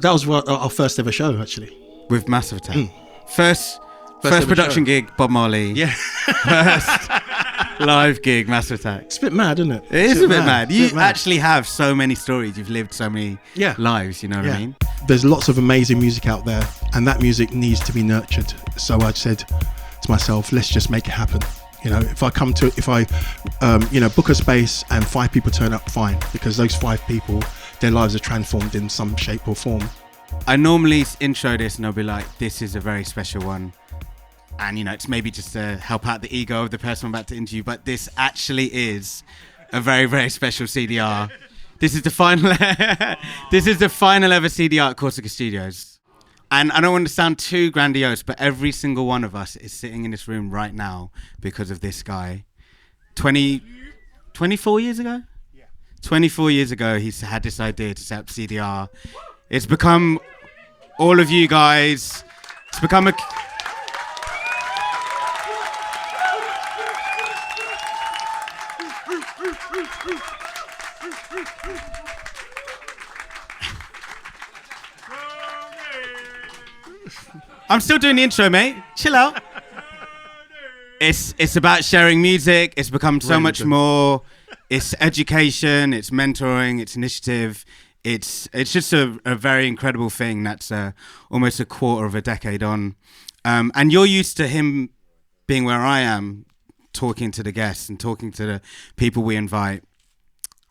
That was our first ever show, actually. With Massive Attack. First production gig, Bob Marley. Yeah. First live gig, Massive Attack. It's a bit mad, isn't it? It is a bit mad. You actually have so many stories. You've lived so many lives, you know what I mean? There's lots of amazing music out there, and that music needs to be nurtured. So I said to myself, let's just make it happen. You know, if I book a space and 5 people turn up, fine, because those 5 people, their lives are transformed in some shape or form. I normally intro this and I'll be like, this is a very special one. And, you know, it's maybe just to help out the ego of the person I'm about to interview, but this actually is a very, very special CDR. This is the final ever CDR at Corsica Studios. And I don't want to sound too grandiose, but every single one of us is sitting in this room right now because of this guy. 24 years ago? Yeah. 24 years ago, he's had this idea to set up CDR. It's become all of you guys. It's become a... I'm still doing the intro, mate. Chill out. It's about sharing music. It's become so much more. It's education. It's mentoring. It's initiative. It's just a very incredible thing that's almost a quarter of a decade on. And you're used to him being where I am, talking to the guests and talking to the people we invite.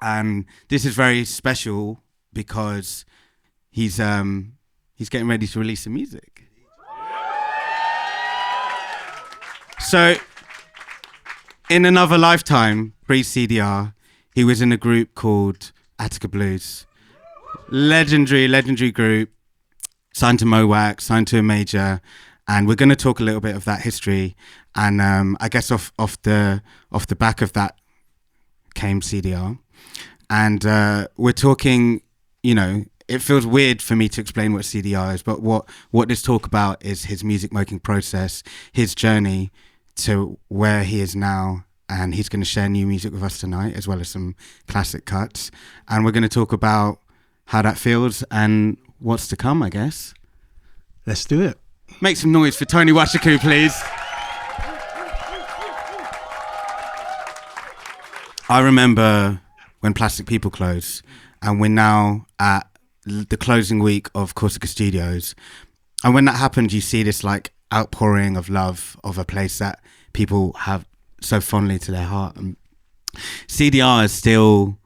And this is very special because he's getting ready to release some music. So, in another lifetime, pre-CDR, he was in a group called Attica Blues. Legendary group, signed to MOWAC, signed to a major, and we're going to talk a little bit of that history. And I guess off the back of that came CDR. And we're talking, you know, it feels weird for me to explain what CDR is, but what this talk about is his music making process, his journey to where he is now, and he's going to share new music with us tonight as well as some classic cuts, and we're going to talk about how that feels and what's to come, I guess. Let's do it. Make some noise for Tony Nwachukwu, please. I remember when Plastic People closed, and we're now at the closing week of Corsica Studios, and when that happened, you see this like outpouring of love of a place that people have so fondly to their heart. And CDR is still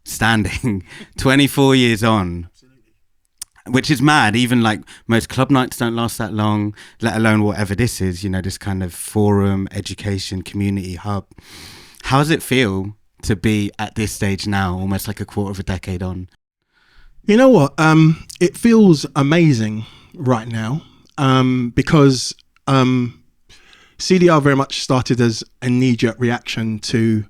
standing 24 years on. Absolutely. Which is mad. Even like most club nights don't last that long, let alone whatever this is, you know, this kind of forum, education, community hub. How does it feel to be at this stage now, almost like a quarter of a decade on? You know what? It feels amazing right now. Because CDR very much started as a knee-jerk reaction to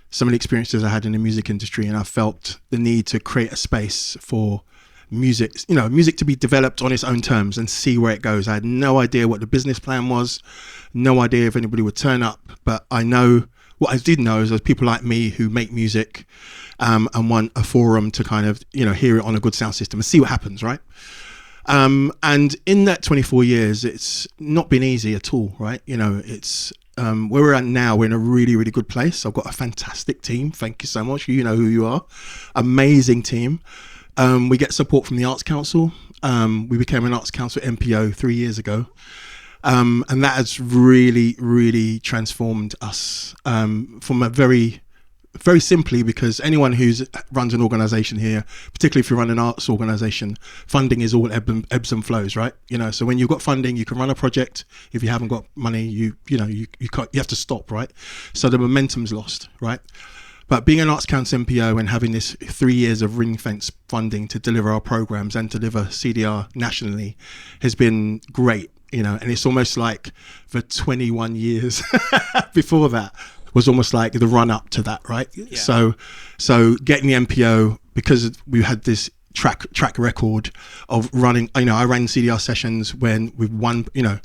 some of the experiences I had in the music industry, and I felt the need to create a space for music, you know, music to be developed on its own terms and see where it goes. I had no idea what the business plan was, no idea if anybody would turn up, but I know, what I did know is there's people like me who make music and want a forum to kind of, you know, hear it on a good sound system and see what happens, right? And in that 24 years, it's not been easy at all, right? You know, it's where we're at now, we're in a really, really good place. I've got a fantastic team. Thank you so much. You know who you are. Amazing team. We get support from the Arts Council. We became an Arts Council MPO 3 years ago. And that has really, really transformed us from a very simply, because anyone who runs an organisation here, particularly if you run an arts organisation, funding is all ebbs and flows, right? You know, so when you've got funding, you can run a project. If you haven't got money, you have to stop, right? So the momentum's lost, right? But being an Arts Council MPO and having this 3 years of ring-fence funding to deliver our programmes and deliver CDR nationally has been great, you know, and it's almost like the 21 years before that was almost like the run up to that, right? Yeah. So getting the MPO, because we had this track record of running, you know, I ran CDR sessions when we've won, you know,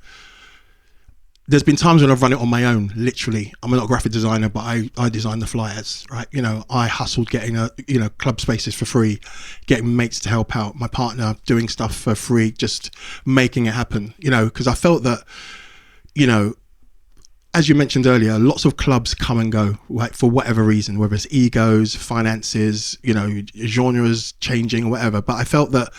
there's been times when I've run it on my own, literally. I'm not a graphic designer, but I design the flyers, right? You know, I hustled getting club spaces for free, getting mates to help out, my partner doing stuff for free, just making it happen, you know, because I felt that, you know, as you mentioned earlier, lots of clubs come and go, right, for whatever reason, whether it's egos, finances, you know, genres changing or whatever. But I felt that,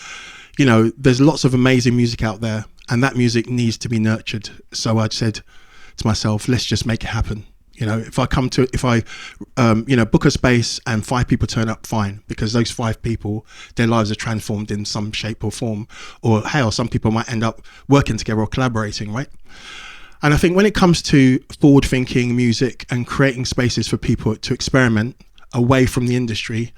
you know, there's lots of amazing music out there, and that music needs to be nurtured. So I said to myself, let's just make it happen. You know, if I book a space and 5 people turn up, fine, because those 5 people, their lives are transformed in some shape or form, or hell, some people might end up working together or collaborating, right? And I think when it comes to forward thinking music and creating spaces for people to experiment away from the industry,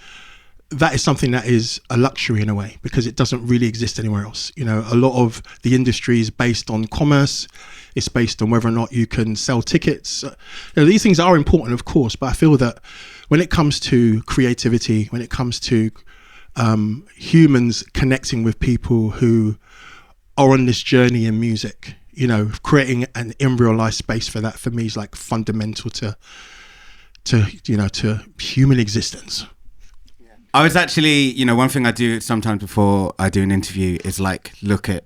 that is something that is a luxury in a way, because it doesn't really exist anywhere else. You know, a lot of the industry is based on commerce. It's based on whether or not you can sell tickets. You know, these things are important, of course, but I feel that when it comes to creativity, when it comes to humans connecting with people who are on this journey in music, you know, creating an embryolized space for that, for me, is like fundamental to human existence. I was actually, you know, one thing I do sometimes before I do an interview is like look at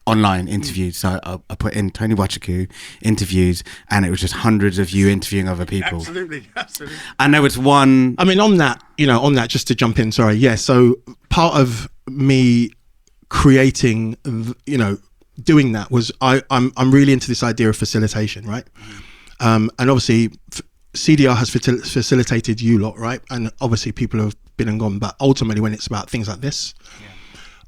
online interviews. So I put in Tony Nwachukwu interviews, and it was just hundreds of you interviewing other people. Absolutely. And there was one. I mean, on that, just to jump in, sorry. Yeah. So part of me creating, you know, doing that was I'm really into this idea of facilitation, right? And obviously CDR has facilitated you lot, right? And obviously people have been and gone, but ultimately when it's about things like this,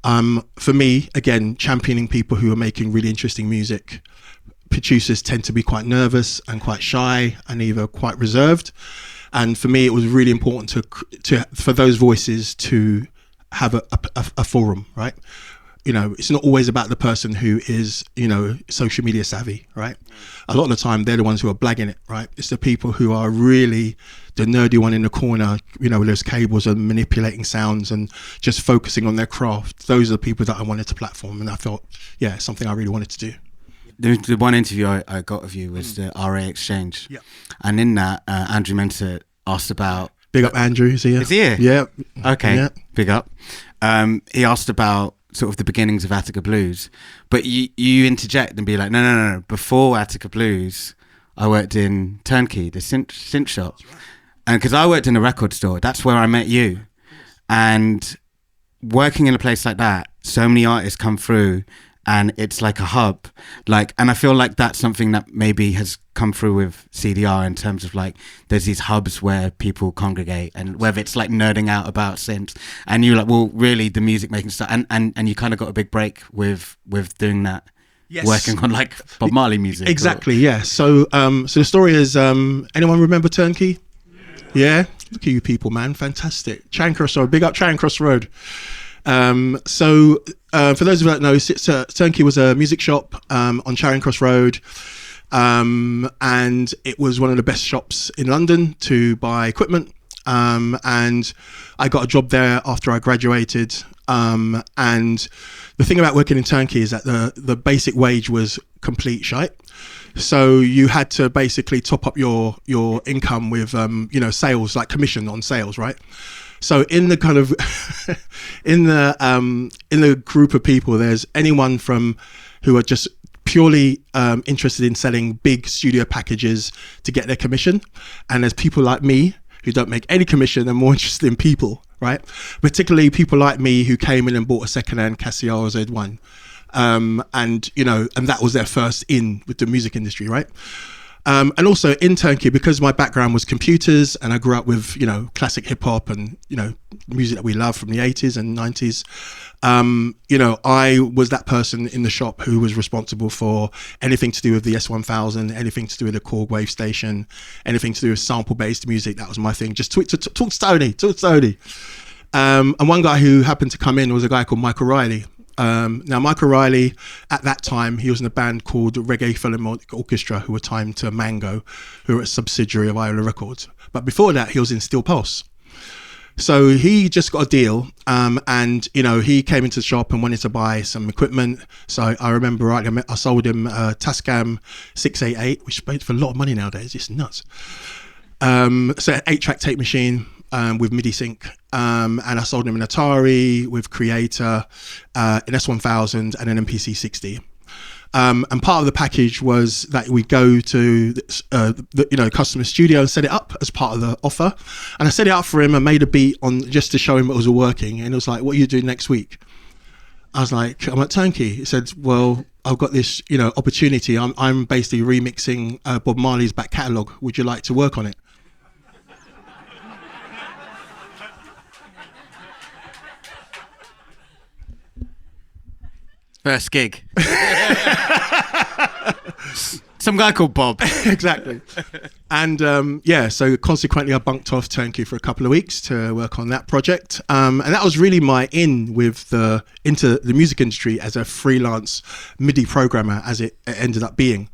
for me, again, championing people who are making really interesting music, producers tend to be quite nervous and quite shy and either quite reserved. And for me, it was really important for those voices to have a forum, right? You know, it's not always about the person who is, you know, social media savvy, right? A lot of the time, they're the ones who are blagging it, right? It's the people who are really the nerdy one in the corner, you know, with those cables and manipulating sounds and just focusing on their craft. Those are the people that I wanted to platform. And I thought, yeah, it's something I really wanted to do. The one interview I got of you was the RA Exchange. Yeah. And in that, Andrew Mentor asked about... Big up Andrew, is he here? Is he here? Yeah. Okay, yeah. Big up. He asked about sort of the beginnings of Attica Blues, but you interject and be like, no. Before Attica Blues, I worked in Turnkey, the synth shop, right. And because I worked in a record store, that's where I met you. And working in a place like that, so many artists come through, and it's like a hub. Like, and I feel like that's something that maybe has come through with CDR in terms of like, there's these hubs where people congregate, and whether it's like nerding out about synths, and you're like, well, really the music making stuff, and you kind of got a big break with doing that. Yes. Working on like Bob Marley music. Exactly. Yeah. So the story is, anyone remember Turnkey? Yeah. Look at you people, man. Fantastic. Charing Cross Road. Big up Charing Cross Road. So for those of you that know, Turnkey was a music shop on Charing Cross Road, and it was one of the best shops in London to buy equipment, and I got a job there after I graduated, and the thing about working in Turnkey is that the basic wage was complete shite. So you had to basically top up your income with sales, like commission on sales, right? So in the kind of in the group of people, there's anyone from who are just purely interested in selling big studio packages to get their commission, and there's people like me who don't make any commission and more interested in people, right? Particularly people like me who came in and bought a secondhand Casio Z1, and that was their first in with the music industry, right? And also in Turnkey, because my background was computers and I grew up with, you know, classic hip hop and, you know, music that we love from the 80s and 90s, I was that person in the shop who was responsible for anything to do with the S1000, anything to do with the Korg wave station, anything to do with sample-based music. That was my thing. Just talk to Tony. And one guy who happened to come in was a guy called Michael Riley. Now, Michael Riley, at that time, he was in a band called Reggae Philharmonic Orchestra, who were timed to Mango, who were a subsidiary of Iola Records. But before that, he was in Steel Pulse. So he just got a deal, and he came into the shop and wanted to buy some equipment. So I remember I sold him a Tascam 688, which paid for a lot of money nowadays. It's nuts. So an 8-track tape machine with MIDI sync, and I sold him an Atari with Creator, an S1000, and an MPC 60. And part of the package was that we go to the customer studio and set it up as part of the offer. And I set it up for him and made a beat on just to show him it was all working. And it was like, "What are you doing next week?" I was like, "I'm at Turnkey." He said, "Well, I've got this opportunity. I'm basically remixing Bob Marley's back catalogue. Would you like to work on it?" First gig. Some guy called Bob. Exactly. And so consequently I bunked off Turnkey for a couple of weeks to work on that project. And that was really my into the music industry as a freelance MIDI programmer, as it ended up being.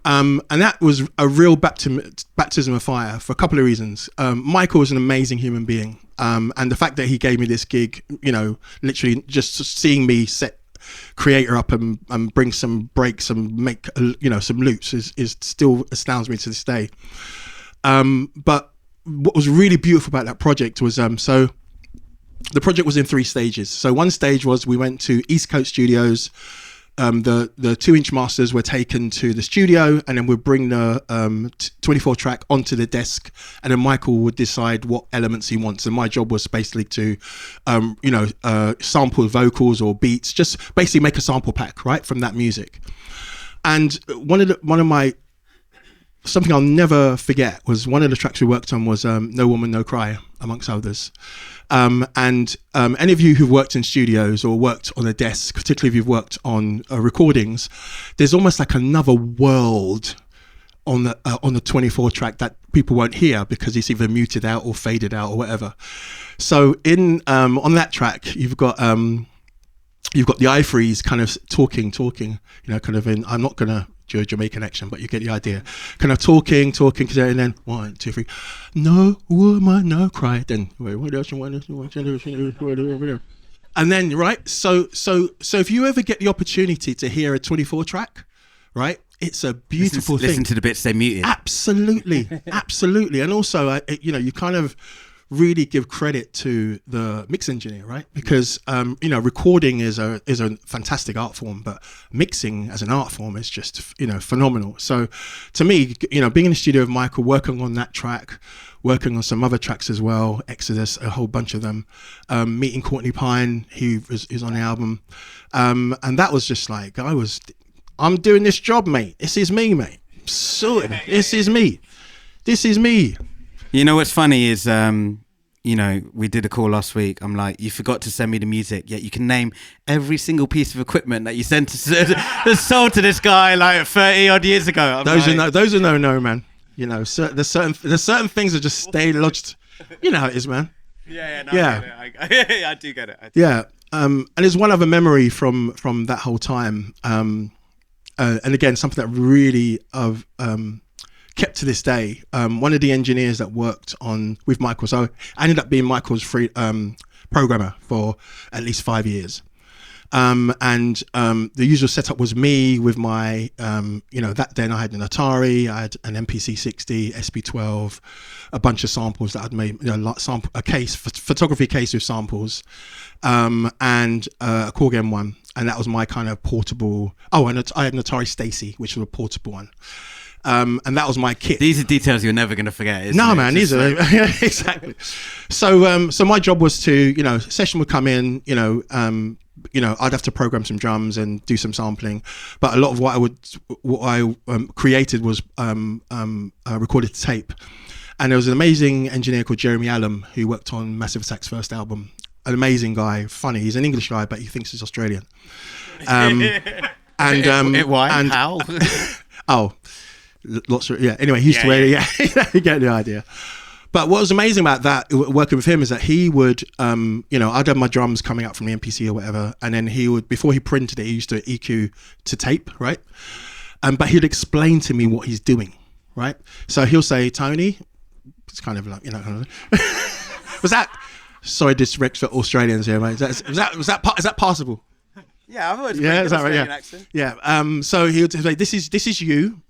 And that was a real baptism of fire for a couple of reasons. Michael was an amazing human being. And the fact that he gave me this gig, literally just seeing me set Creator up and bring some breaks and make some loops is still astounds me to this day. But what was really beautiful about that project was so the project was in 3 stages. So one stage was we went to East Coast Studios. The 2-inch masters were taken to the studio, and then we'd bring the 24 track onto the desk, and then Michael would decide what elements he wants. And my job was basically to, sample vocals or beats, just basically make a sample pack right from that music. And something I'll never forget was one of the tracks we worked on was No Woman, No Cry, amongst others. And any of you who've worked in studios or worked on a desk, particularly if you've worked on recordings, there's almost like another world on the 24 track that people won't hear because it's either muted out or faded out or whatever. So on that track, you've got the iFreeze kind of talking, kind of in, I'm not going to do a Jamaican accent, but you get the idea. Kind of talking, and then 1, 2, 3, no woman, no cry. Then what else you want? And then right. So if you ever get the opportunity to hear a 24 track, right, it's a beautiful thing. Listen to the bits they muted. Absolutely, absolutely, and also you kind of really give credit to the mix engineer, right? Because recording is a fantastic art form, but mixing as an art form is just phenomenal. So to me, being in the studio with Michael, working on that track, working on some other tracks as well, Exodus, a whole bunch of them, meeting Courtney Pine, who's on the album, and that was just like I'm doing this job, mate. This is me, mate. So this is me. You know what's funny is, we did a call last week. I'm like, you forgot to send me the music, yet you can name every single piece of equipment that you sent that's sold to this guy like 30 odd years ago. Those are no, man. There's certain things that just stay lodged. You know how it is, man. I do get it. Yeah. And there's one other memory from that whole time. And again, something that really kept to this day. One of the engineers that worked with Michael, so I ended up being Michael's free programmer for at least 5 years. And the usual setup was me with my, that then I had an Atari, I had an MPC 60, SP12, a bunch of samples that I'd made, photography case with samples, and a Korg M1, and that was my kind of portable. Oh, and I had an Atari Stacy, which was a portable one. And that was my kit. These are details you're never going to forget. No, man, these are exactly. So my job was to, session would come in, I'd have to program some drums and do some sampling, but a lot of what I created was recorded to tape. And there was an amazing engineer called Jeremy Allen who worked on Massive Attack's first album. An amazing guy, funny. He's an English guy, but he thinks he's Australian. Why? And how? Lots of Anyway, he used to wear you get the idea. But what was amazing about that working with him is that he would, I'd have my drums coming out from the MPC or whatever, and then he would, before he printed it, he used to EQ to tape, right? But he'd explain to me what he's doing, right? So he'll say, Tony, it's kind of like, was that? Sorry, disrespect for Australians here, mate. Is that passable? Yeah, I've always is that right? Yeah. Accent. Yeah. So he would say, this is you,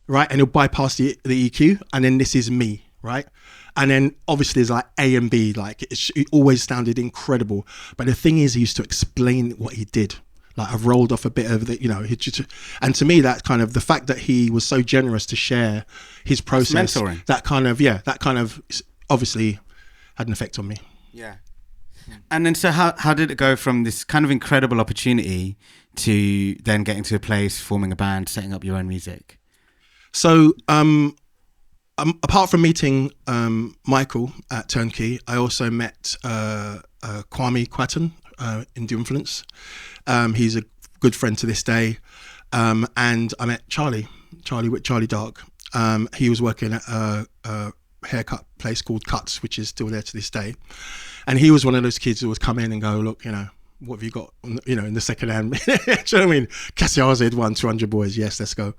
right? And he'll bypass the EQ, and then this is me, right? And then obviously there's like A and B, like it always sounded incredible. But the thing is, he used to explain what he did. Like I've rolled off a bit of the, and to me that kind of the fact that he was so generous to share his process, mentoring. that kind of obviously had an effect on me. Yeah. And then so how did it go from this kind of incredible opportunity to then getting to a place, forming a band, setting up your own music? So apart from meeting Michael at Turnkey, I also met Kwame Quatten in The Influence. He's a good friend to this day. And I met Charlie Dark. He was working at a haircut place called Cuts, which is still there to this day. And he was one of those kids who would come in and go, look, what have you got, in the second hand? Do you know what I mean? Cassiar's had 200 boys. Yes, let's go.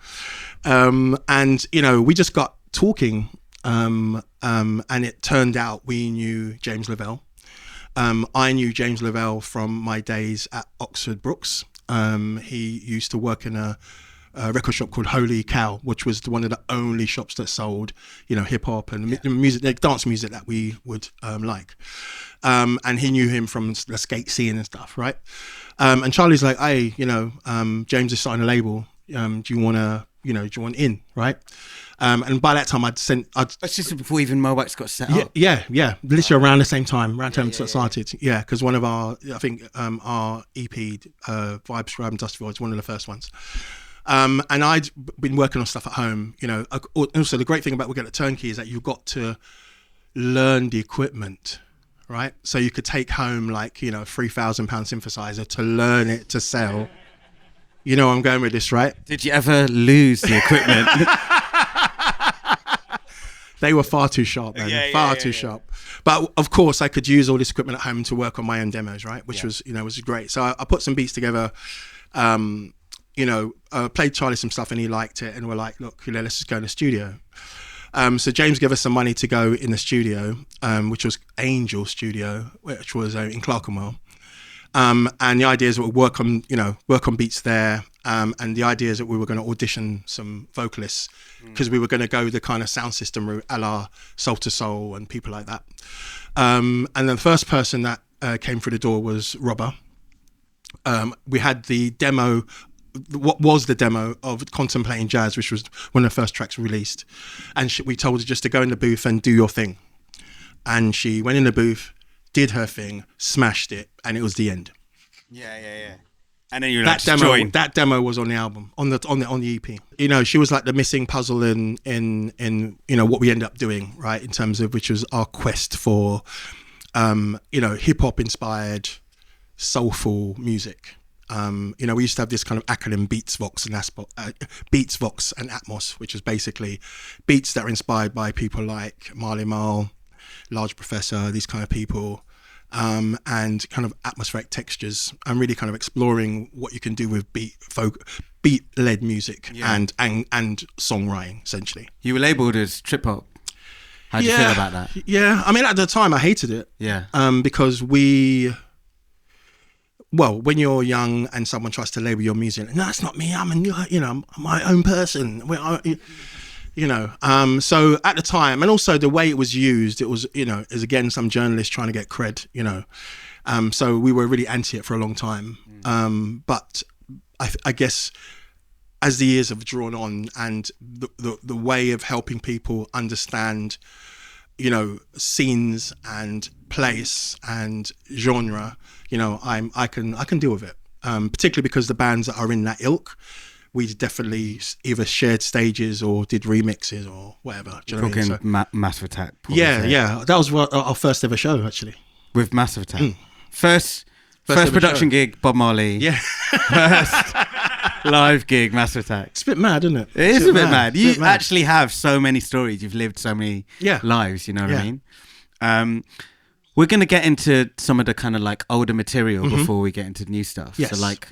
And, we just got talking. And it turned out we knew James Lavelle. I knew James Lavelle from my days at Oxford Brookes. He used to work in a record shop called Holy Cow, which was one of the only shops that sold, hip hop and music, like dance music that we would like. And he knew him from the skate scene and stuff, right? And Charlie's like, hey, James is starting a label. Do you want in, right? And by that time That's just before even Mowax got set up. Yeah. Literally around the same time, it started. Yeah, because one of our EP, Vibes from Dusty was one of the first ones. And I'd been working on stuff at home, Also, the great thing about working at Turnkey is that you've got to learn the equipment, right? So you could take home £3,000 synthesizer to learn it to sell. You know where I'm going with this, right? Did you ever lose the equipment? They were far too sharp, man. Far too sharp. But of course, I could use all this equipment at home to work on my own demos, right? Which was great. So I put some beats together. Played Charlie some stuff and he liked it, and we're like, look, let's just go in the studio. So James gave us some money to go in the studio, which was Angel Studio, which was in Clerkenwell. And the idea is that we'll work on beats there. And the idea is that we were going to audition some vocalists because we were going to go the kind of sound system route a la Soul to Soul and people like that. And then the first person that came through the door was Robber. We had the demo, what was the demo of Contemplating Jazz, which was one of the first tracks released. And we told her just to go in the booth and do your thing. And she went in the booth, did her thing, smashed it, and it was the end. Yeah. And then you join. That demo was on the album, on the EP. She was like the missing puzzle in what we ended up doing, right? In terms of which was our quest for, hip hop inspired, soulful music. We used to have this kind of acronym Beats, Vox and Atmos, which is basically beats that are inspired by people like Marley Marl, Large Professor, these kind of people. And kind of atmospheric textures, and really kind of exploring what you can do with beat-led music and songwriting, essentially. You were labelled as trip hop. How do you feel about that? Yeah, I mean, at the time, I hated it. Yeah. Because when you're young and someone tries to label your music, no, it's not me. I'm my own person. So at the time, and also the way it was used, it was, is again, some journalist trying to get cred, so we were really anti it for a long time. But I guess as the years have drawn on and the way of helping people understand, scenes and place and genre, I can deal with it, particularly because the bands that are in that ilk, we definitely either shared stages or did remixes or whatever. Do you know what I mean? So, Massive Attack. Yeah. That was our first ever show, actually. With Massive Attack. First production gig, Bob Marley. Yeah. First live gig, Massive Attack. It's a bit mad, isn't it? It is a bit mad. You actually have so many stories. You've lived so many lives, you know what I mean? We're going to get into some of the kind of like older material before we get into new stuff. Yes. So like,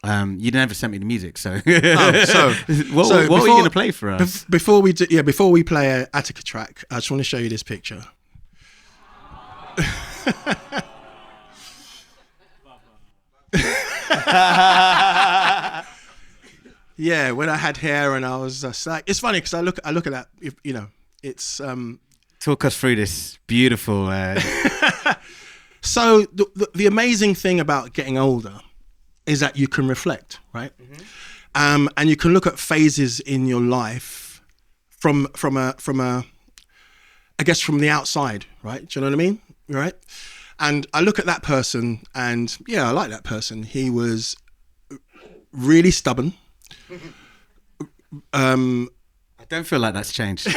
you never sent me the music, so what were you going to play for us? Before we play an Attica track, I just want to show you this picture. Yeah, when I had hair and I was just like, it's funny because I look at that, you know, it's Talk us through this beautiful. So the amazing thing about getting older is that you can reflect, right? Mm-hmm. And you can look at phases in your life from a I guess from the outside, right? Do you know what I mean? Right? And I look at that person and yeah, I like that person. He was really stubborn. I don't feel like that's changed.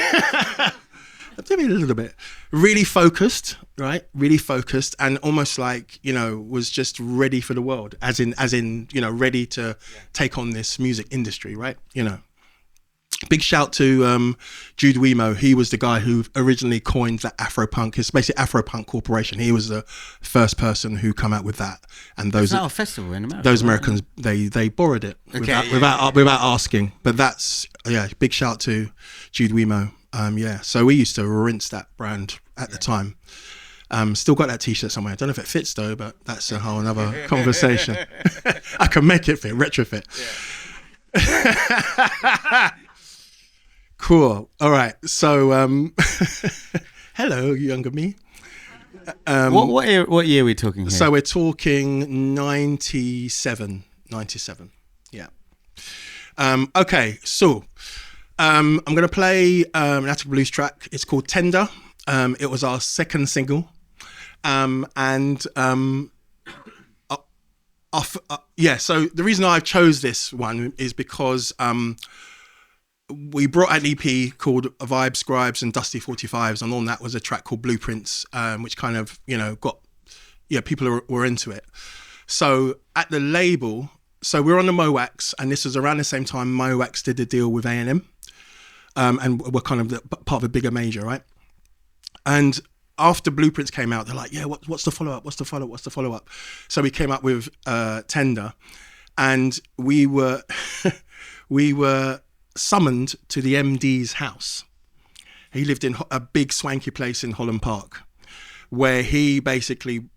Maybe a little bit. Really focused, right? Really focused, and almost like, you know, was just ready for the world, as in, you know, ready to take on this music industry, right? You know. Big shout to Jude Wemo. He was the guy who originally coined that Afropunk. It's basically Afropunk Corporation. He was the first person who come out with that. And those it's not a festival in America. Those Americans, they borrowed it without asking. But that's big shout to Jude Wemo. So we used to rinse that brand at the time. Still got that T-shirt somewhere. I don't know if it fits though, but that's a whole other conversation. I can make it fit, retrofit. Yeah. Cool. All right. So, hello, younger me. What year are we talking here? So we're talking 97. Yeah. Okay. So, I'm going to play an Attica Blues track. It's called Tender. It was our second single. So the reason I chose this one is because we brought out an EP called Vibe Scribes and Dusty 45s, and on that was a track called Blueprints, which kind of, you know, people were into it. So at the label, so we're on the MOAX, and this was around the same time MOAX did a deal with A&M, and we're kind of part of a bigger major, right? And after Blueprints came out, they're like, yeah, what's the follow-up? What's the follow-up? So we came up with Tender, and we were summoned to the MD's house. He lived in a big swanky place in Holland Park, where he basically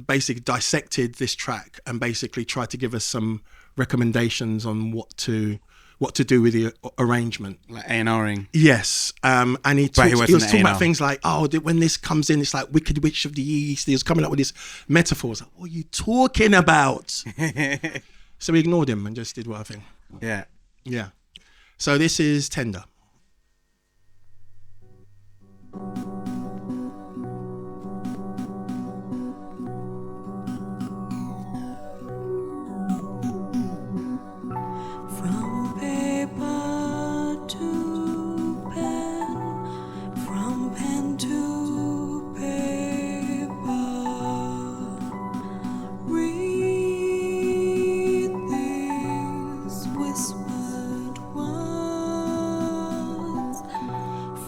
dissected this track and basically tried to give us some recommendations on what to do with the arrangement. Like A&Ring. Yes. And he was talking about things like, when this comes in, it's like Wicked Witch of the East. He was coming up with these metaphors. Like, what are you talking about? So we ignored him and just did what I think. Yeah. Yeah. So this is Tender. From paper to pen, from pen to paper, read these whispered words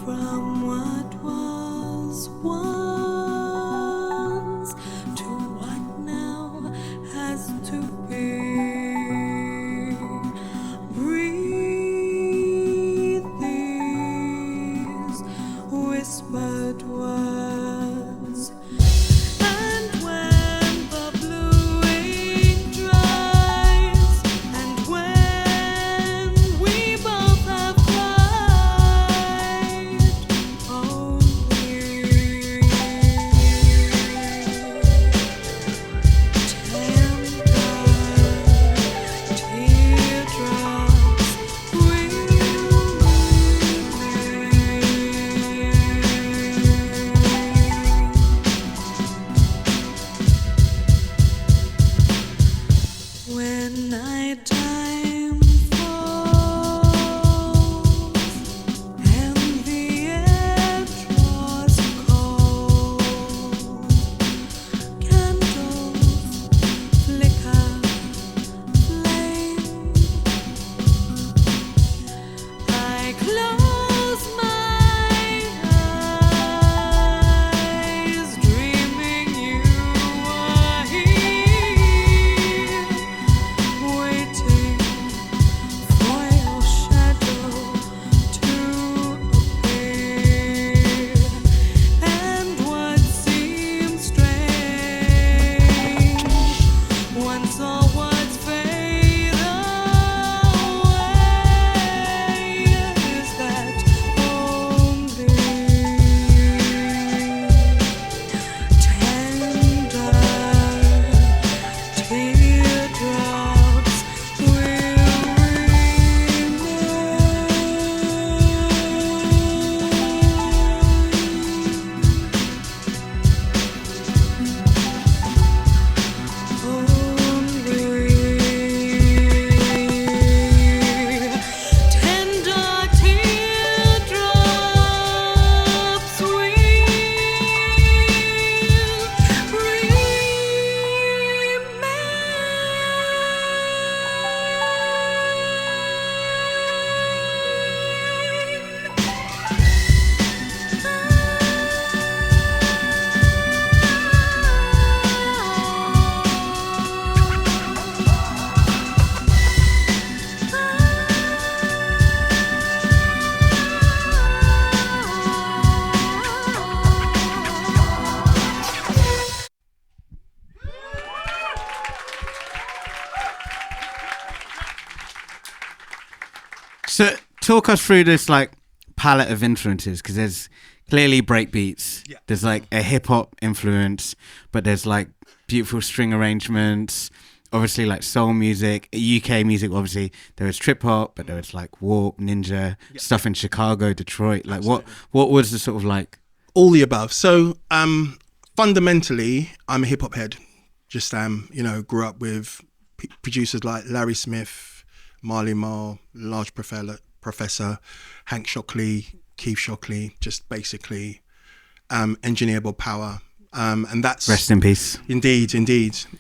from what was once to what now has to be. Breathe these whispered words, and when the blue ink dries, and when we both have cried, only teardrops will when nighttime falls and the air draws cold, candles flicker flame. I close my eyes, dreaming you were here, waiting So talk us through this like palette of influences, because there's clearly breakbeats. Yeah. There's like a hip hop influence, but there's like beautiful string arrangements. Obviously, like soul music, UK music. Obviously, there was trip hop, but there was like Warp, Ninja, stuff in Chicago, Detroit. Like, what was the sort of like all the above? So, fundamentally, I'm a hip hop head. Just grew up with producers like Larry Smith, Marley Marl, Large Professor, Hank Shockley, Keith Shockley. Just basically, engineerable power. And that's rest in peace. Indeed.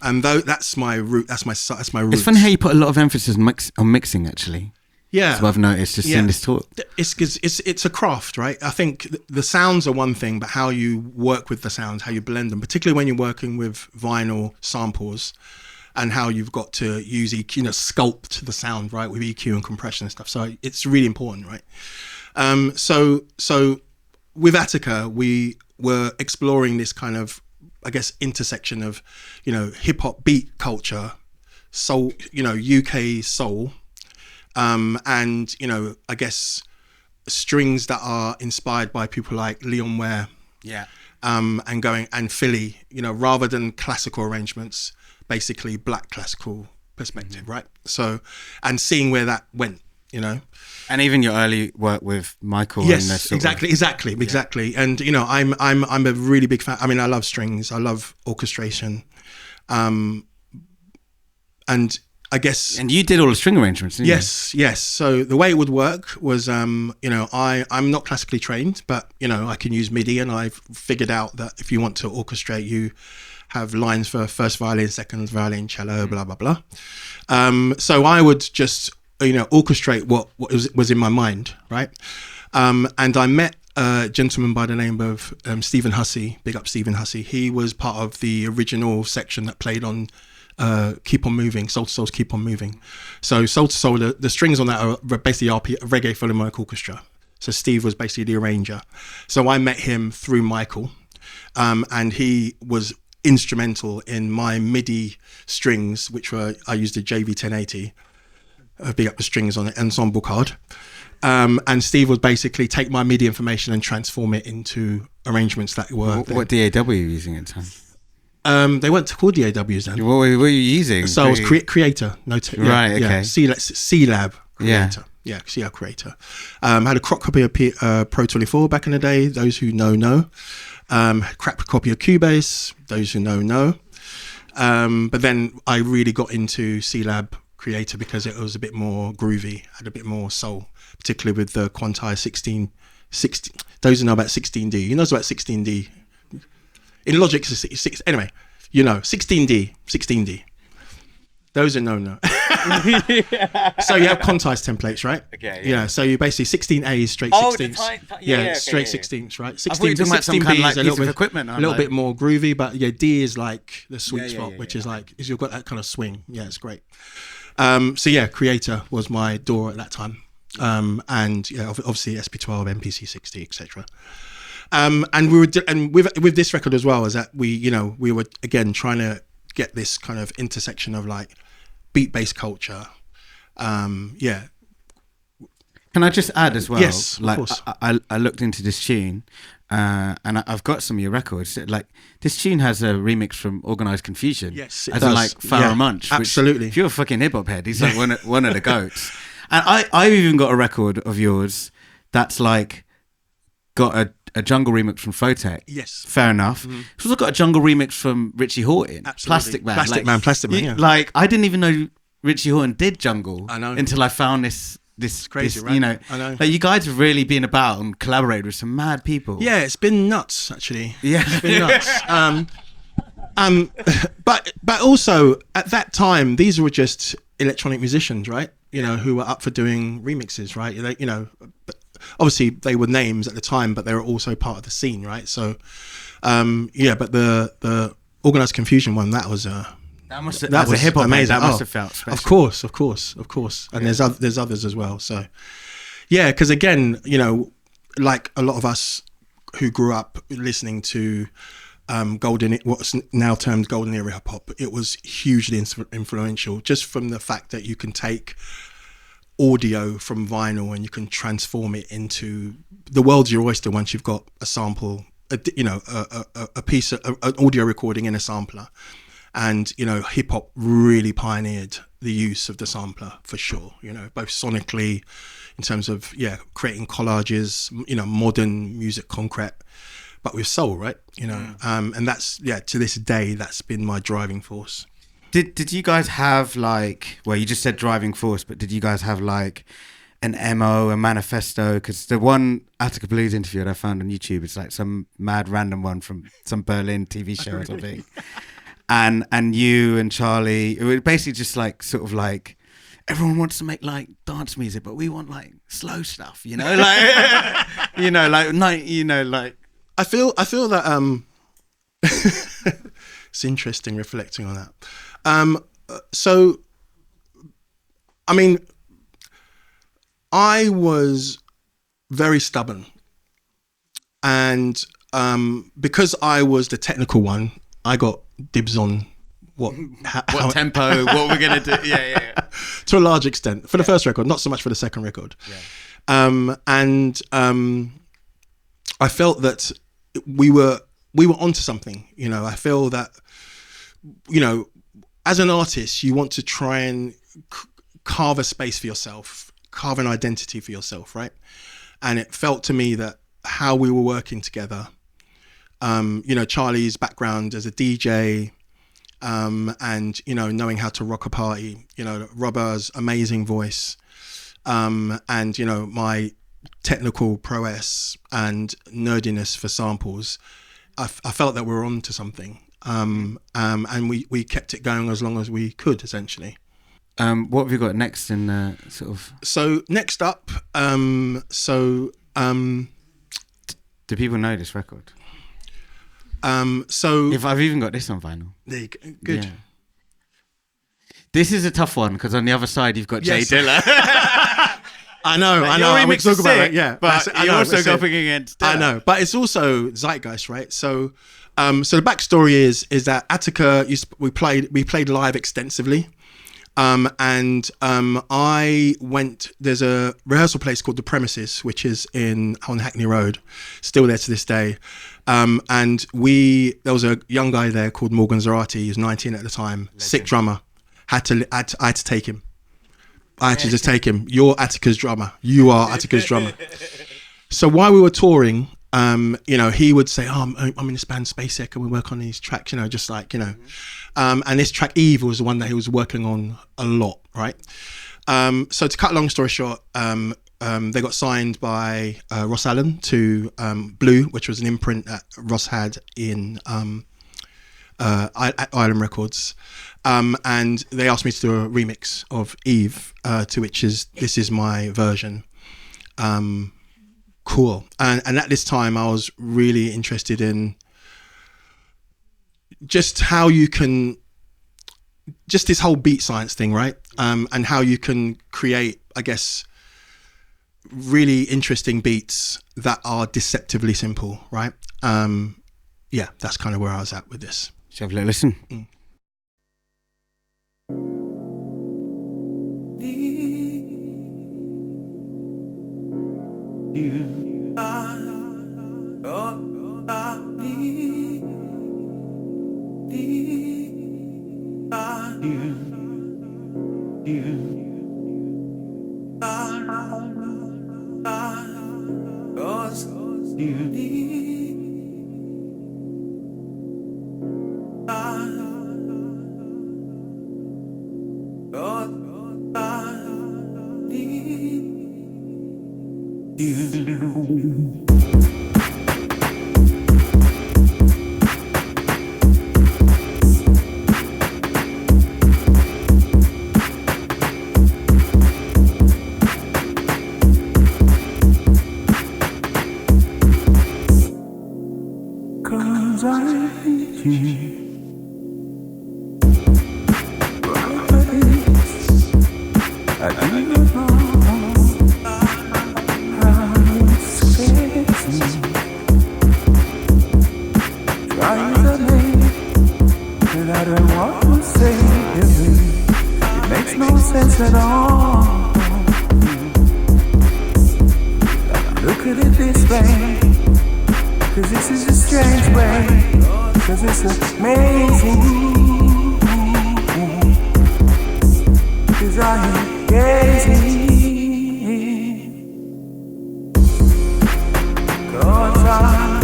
And though that's my root, that's my root. It's funny how you put a lot of emphasis on mixing. Actually, yeah, that's what I've noticed just in this talk. It's because it's a craft, right? I think the sounds are one thing, but how you work with the sounds, how you blend them, particularly when you're working with vinyl samples, and how you've got to use EQ, sculpt the sound, right, with EQ and compression and stuff. So it's really important, right? So with Attica, we were exploring this kind of, I guess, intersection of, hip hop beat culture, soul, UK soul, and, I guess strings that are inspired by people like Leon Ware. Yeah. And Philly, rather than classical arrangements, basically black classical perspective, right? So, and seeing where that went, And even your early work with Michael. Yes, exactly. And I'm a really big fan. I mean, I love strings. I love orchestration, and I guess. And you did all the string arrangements, didn't you? Yes. So the way it would work was, I'm not classically trained, but I can use MIDI, and I've figured out that if you want to orchestrate, you have lines for first violin, second violin, cello, blah blah blah. So I would just orchestrate what was in my mind, right? And I met a gentleman by the name of Stephen Hussey. Big up Stephen Hussey. He was part of the original section that played on Keep On Moving, Soul to Soul's Keep On Moving. So Soul to Soul, the strings on that are basically Reggae Philharmonic Orchestra. So Steve was basically the arranger. So I met him through Michael, and he was instrumental in my MIDI strings, which I used a JV 1080. Big up the strings on the ensemble card. And Steve would basically take my MIDI information and transform it into arrangements that were... What DAW were you using at the time? They weren't called DAWs then. What were you using? So I was Creator. Right, okay. Yeah, C-Lab Creator. Yeah, C-Lab Creator. Had a crop copy of Pro 24 back in the day. Those who know. Crap copy of Cubase. Those who know. But then I really got into C-Lab Creator because it was a bit more groovy, had a bit more soul, particularly with the Quantize 16. Those who know about 16D, you know about 16D. In Logic, anyway, 16D. Those who know. So you have Quantize templates, right? Okay. Yeah. So you basically 16A straight 16ths. Straight 16ths, right? 16 to 16B is a little bit equipment. A little bit more groovy, but D is like the sweet spot, which is like you've got that kind of swing. Yeah, it's great. Creator was my door at that time, and obviously SP12, MPC 60, etc. And we were, and with this record as well, is that we were again trying to get this kind of intersection of like beat-based culture. Can I just add as well? Yes, of course. I looked into this tune, and I've got some of your records. Like this tune has a remix from Organised Confusion. Yes, it as does. in like Pharoah Monch. Absolutely. If you're a fucking hip hop head, he's like one of the goats. And I've even got a record of yours that's like got a jungle remix from Photech. Yes. Fair enough. Mm-hmm. It's also got a jungle remix from Richie Horton. Absolutely. Plastic Man. Yeah. Like I didn't even know Richie Horton did jungle. I know. Until I found this crazy, right? I know. Like you guys have really been about and collaborated with some mad people. Yeah, it's been nuts actually. Yeah, it's been nuts. But also at that time, these were just electronic musicians, right? Who were up for doing remixes, right? Obviously they were names at the time, but they were also part of the scene, right? So, but the Organised Confusion one, that was that was a hip hop amazing. That must have felt special. Of course. And there's others as well. So, yeah, because again, like a lot of us who grew up listening to what's now termed golden era hip hop, it was hugely influential, just from the fact that you can take audio from vinyl and you can transform it into the world's your oyster once you've got a sample, a piece of an audio recording in a sampler. And, hip hop really pioneered the use of the sampler for sure, both sonically in terms of, creating collages, modern music concrete, but with soul, right? And that's, to this day, that's been my driving force. Did you guys have you just said driving force, but did you guys have an MO, a manifesto? Because the one Attica Blues interview that I found on YouTube, it's like some mad random one from some Berlin TV show or something. And you and Charlie, it was basically just everyone wants to make dance music, but we want slow stuff, I feel that it's interesting reflecting on that. So I mean, I was very stubborn, and because I was the technical one, I got dibs on what tempo, what we're gonna do. Yeah. To a large extent, for the first record, not so much for the second record. Yeah. I felt that we were onto something. I feel that as an artist, you want to try and carve a space for yourself, carve an identity for yourself, right? And it felt to me that how we were working together, Charlie's background as a DJ, and knowing how to rock a party, Robert's amazing voice, and my technical prowess and nerdiness for samples, I felt that we were on to something, and we kept it going as long as we could, essentially. What have you got next in So next up, do people know this record? So if I've even got this on vinyl. There you go. Good. Yeah. This is a tough one because on the other side you've got Jay Dilla. I know. I'm going to talk about it. Yeah, but you're also going against Dilla. I know, but it's also zeitgeist, right? So, so the backstory is that Attica we played live extensively. I went, there's a rehearsal place called The Premises, which is on Hackney Road, still there to this day. And there was a young guy there called Morgan Zarate, he was 19 at the time, legend. Sick drummer. I had to take him. I had to just take him. You're Attica's drummer. You are Attica's drummer. So while we were touring, he would say, I'm in this band SpaceX and we work on these tracks, and this track Eve was the one that he was working on a lot, right? So to cut a long story short, they got signed by Ross Allen to Blue, which was an imprint that Ross had in Island Records. And they asked me to do a remix of Eve, to which this is my version. Cool. And at this time I was really interested in just how you can, just this whole beat science thing, right? And how you can create, I guess, really interesting beats that are deceptively simple, right? Yeah, that's kind of where I was at with this. Shall we have a little listen? It makes no sense at all. look at it this way, 'cause this is a strange way, 'cause it's amazing, 'cause I am gazing, 'cause I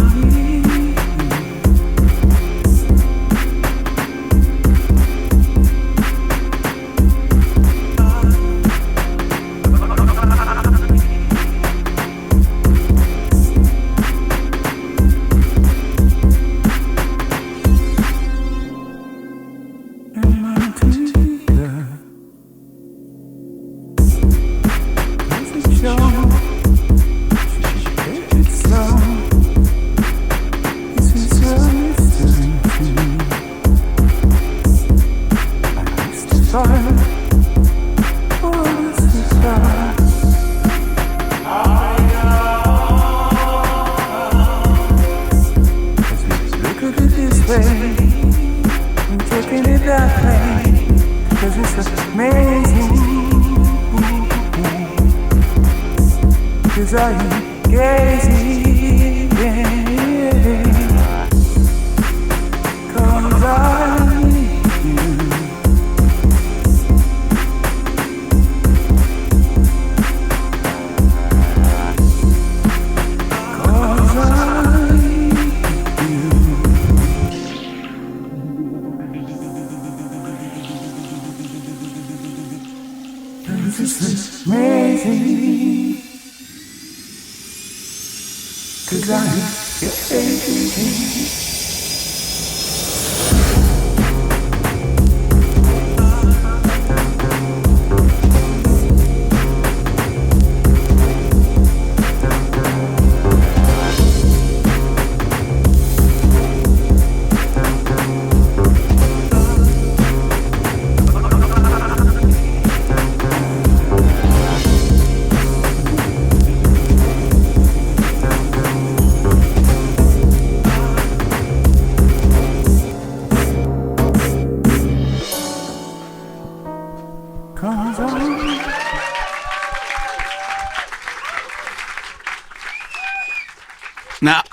Now,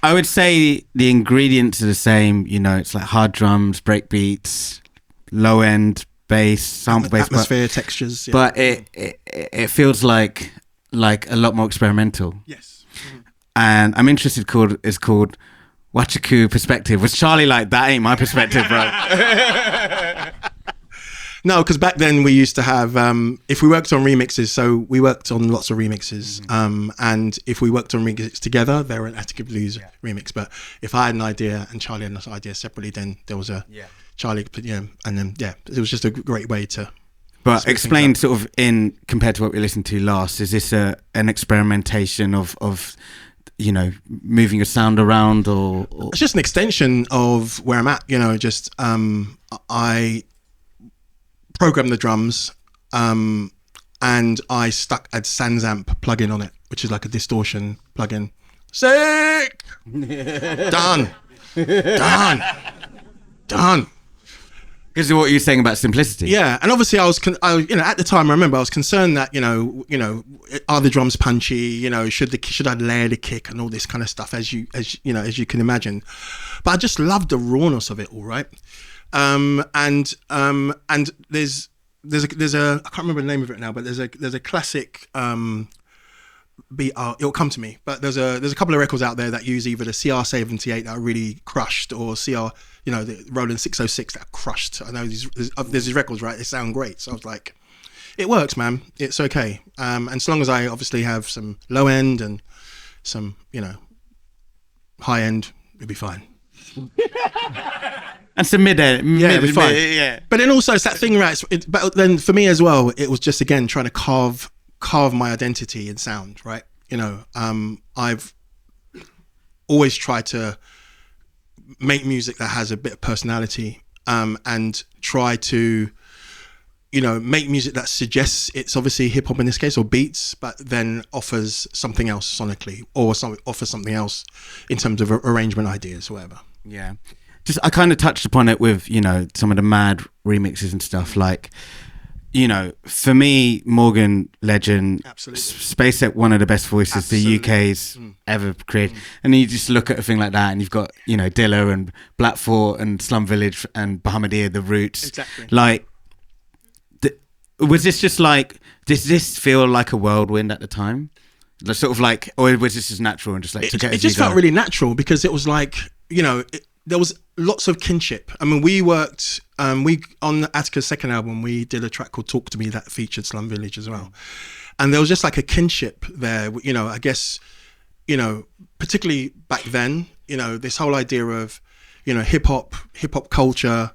I would say the ingredients are the same. You know, it's like hard drums, break beats, low end bass, sample bass, atmosphere, textures. Yeah. But it feels like a lot more experimental. Yes. And I'm interested. It's called Nwachukwu Perspective. Was Charlie like, that ain't my perspective, bro? No, because back then we used to have, if we worked on remixes, so we worked on lots of remixes, and if we worked on remixes together, they were an Attica Blues remix. But if I had an idea and Charlie had an idea separately, then there was a Charlie, and then it was just a great way to. But explain sort of compared to what we listened to last, is this an experimentation of you know, moving your sound around, or it's just an extension of where I'm at, you know, just I programmed the drums, and I stuck a Sansamp plugin on it, which is like a distortion plugin. Sick! Done. Because of what you're saying about simplicity. Yeah, and obviously I was at the time I remember I was concerned that you know are the drums punchy, you know, should I layer the kick and all this kind of stuff as you can imagine, but I just loved the rawness of it all, right? And there's a I can't remember the name of it now, but there's a classic beat. It'll come to me, but there's a couple of records out there that use either the CR 78 that are really crushed, or CR, you know, the Roland 606 that are crushed. I know there's these records, right? They sound great, so I was like, it works, man. It's okay. And so long as I obviously have some low end and some, you know, high end, it'll be fine. And some mid-end. Yeah, it'll be fine. Yeah. But then also it's that thing, right? But then for me as well, it was just, again, trying to carve my identity in sound, right? You know, I've always tried to make music that has a bit of personality, and try to, you know, make music that suggests it's obviously hip hop in this case, or beats, but then offers something else sonically, or offers something else in terms of arrangement ideas or whatever. Yeah. Just, I kind of touched upon it with, you know, some of the mad remixes and stuff. Like, for me, Morgan, legend, Absolutely. SpaceX, one of the best voices Absolutely. the UK's ever created. And then you just look at a thing like that, and you've got Dilla and Blackfort and Slum Village and Bahamadia, the Roots. Exactly. Like, was this just like? Does this feel like a whirlwind at the time? Like, sort of like, or was this just natural and just like took It just felt really natural because it was like, there was lots of kinship. I mean, we worked, on Attica's second album, we did a track called Talk to Me that featured Slum Village as well. And there was just like a kinship there, I guess, particularly back then, this whole idea of, hip hop culture,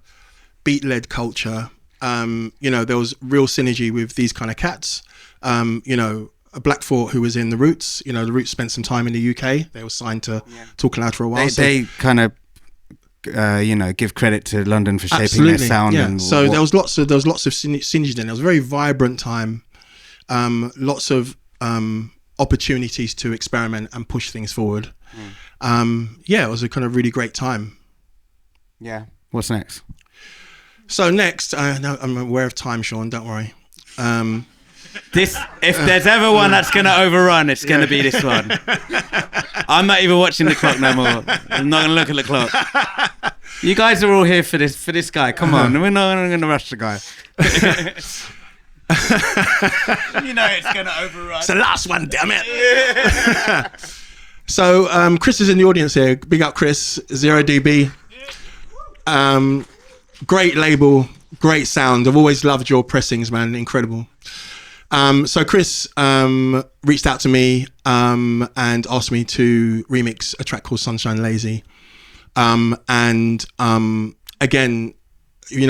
beat led culture. There was real synergy with these kind of cats. Blackfort, who was in the Roots, the Roots spent some time in the UK. They were signed to Talk Loud for a while. They kind of, give credit to London for shaping their sound. Yeah. And so there was lots of synergy then. It was a very vibrant time. Lots of opportunities to experiment and push things forward. It was a kind of really great time. Yeah. What's next? So next, I'm aware of time, Sean. Don't worry. If there's ever one that's going to overrun, it's going to be this one. I'm not even watching the clock no more. I'm not going to look at the clock. You guys are all here for this guy. Come on, we're not going to rush the guy. It's going to overrun. It's the last one, damn it. So Chris is in the audience here. Big up, Chris. 0dB. Great label, great sound. I've always loved your pressings, man. Incredible. So Chris reached out to me and asked me to remix a track called Sunshine Lazy. Again,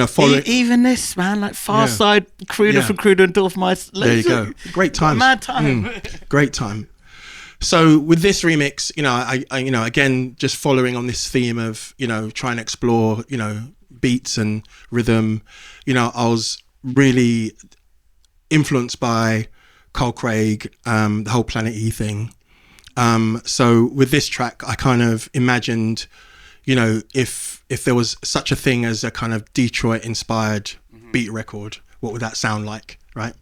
following... Even this, man, like Far Side, Cruder for Cruder and Dorfmeister. There you go. Great times. Mad time. Great time. So with this remix, I again, just following on this theme of, trying to explore, beats and rhythm, I was really influenced by Carl Craig, the whole Planet E thing. So with this track, I kind of imagined, if there was such a thing as a kind of Detroit inspired beat record, what would that sound like, right?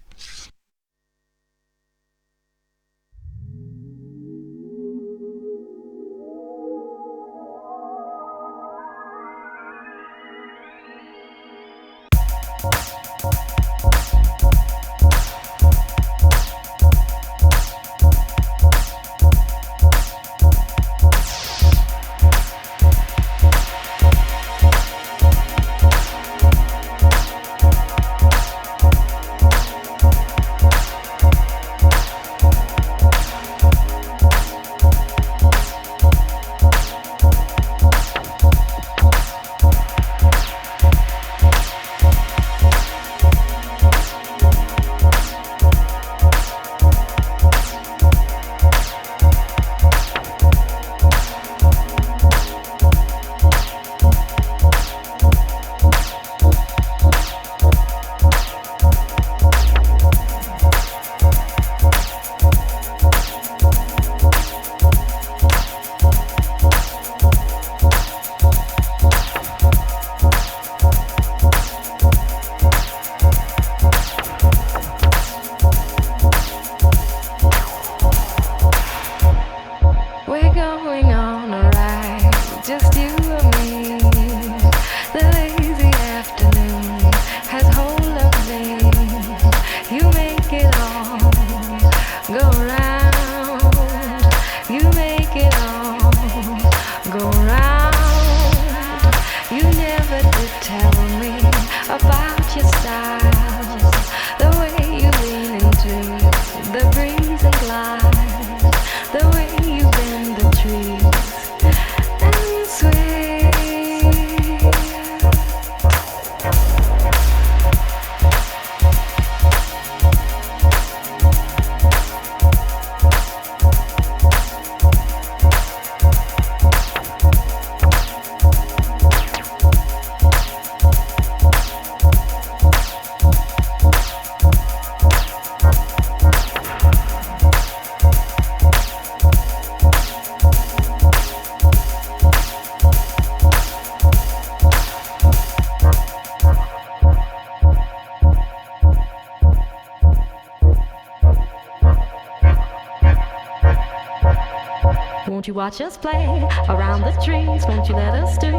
Won't you watch us play around the trees? Won't you let us do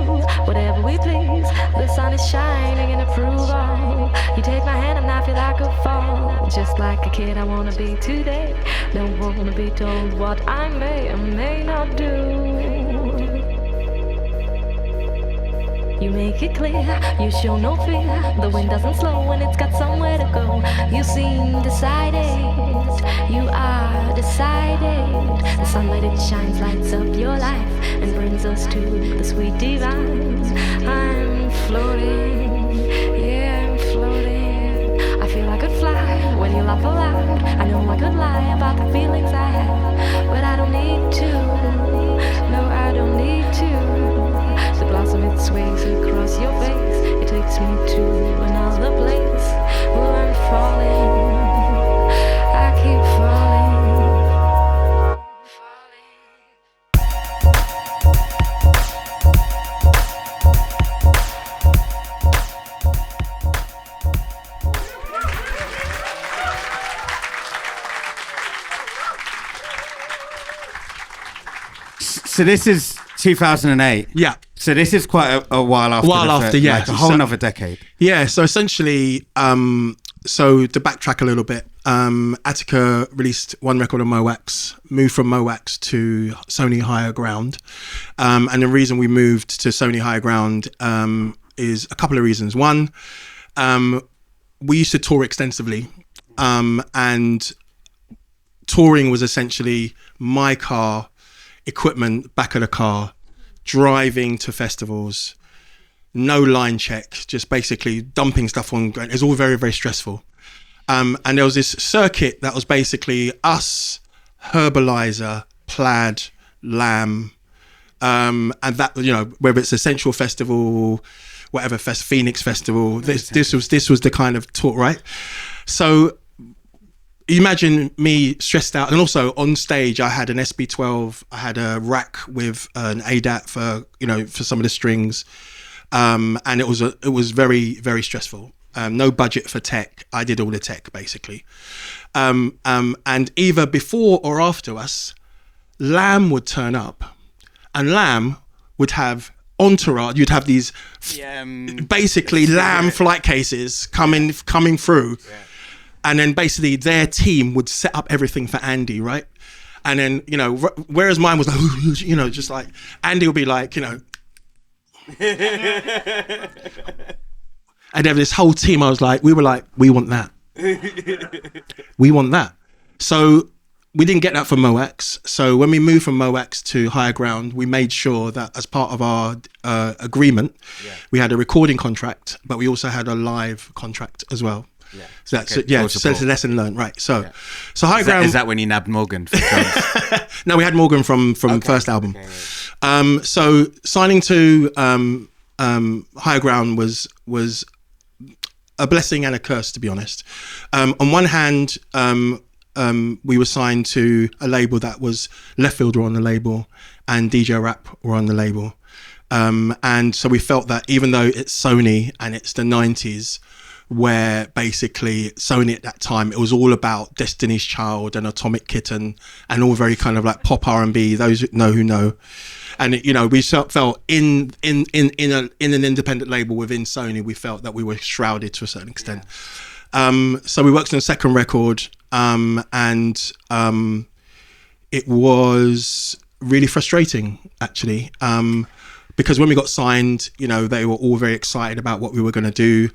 whatever we please? The sun is shining in approval. You take my hand and I feel I could fall. Just like a kid I wanna be today. Don't wanna be told what I may or may not do. You make it clear, you show no fear. The wind doesn't slow when it's got somewhere to go. You seem decided, you are decided. The sunlight it shines, lights up your life and brings us to the sweet divine. I'm floating, yeah, I'm floating. I feel I could fly when you laugh aloud. I know I could lie about the feelings I have, but I don't need to. No, I don't need to. The blossom it sways across your face. It takes me to another place where I'm falling. I keep falling. So this is 2008. Yeah. So this is quite a while after. Yeah. Like a whole another decade. Yeah. So essentially, so to backtrack a little bit, Attica released one record on Mowax, moved from Mowax to Sony Higher Ground. And the reason we moved to Sony Higher Ground is a couple of reasons. One, we used to tour extensively, and touring was essentially my car, equipment, back of the car, driving to festivals, no line check, just basically dumping stuff on. It was all very, very stressful. And there was this circuit that was basically us, Herbalizer, Plaid, Lamb, and that, you know, whether it's Essential Festival, whatever Phoenix Festival, this was the kind of tour, right? So imagine me stressed out, and also on stage I had an SB12, I had a rack with an ADAT for, you know, for some of the strings, and it was very, very stressful. No budget for tech. I did all the tech basically, and either before or after us, Lamb would turn up, and Lamb would have entourage. You'd have these basically Lamb flight cases coming through. Yeah. And then basically their team would set up everything for Andy, right? And then, you know, whereas mine was like, you know, just like, Andy would be like, you know. And then this whole team, we were like, we want that. We want that. So we didn't get that from Mowax. So when we moved from Mowax to Higher Ground, we made sure that as part of our agreement, we had a recording contract, but we also had a live contract as well. Yeah. So that's so it's a lesson learned, right? So High Ground. Is that when you nabbed Morgan for drums? No, we had Morgan from first album. Okay. So signing to Higher Ground was a blessing and a curse, to be honest. On one hand, we were signed to a label that was Left Field were on the label and DJ Rap were on the label, and so we felt that even though it's Sony and it's the 90s, where basically Sony at that time, it was all about Destiny's Child and Atomic Kitten and all very kind of like pop R&B, those who know. And, you know, we felt in an independent label within Sony, we felt that we were shrouded to a certain extent. Yeah. So we worked on a second record, and it was really frustrating, actually. Because when we got signed, you know, they were all very excited about what we were going to do.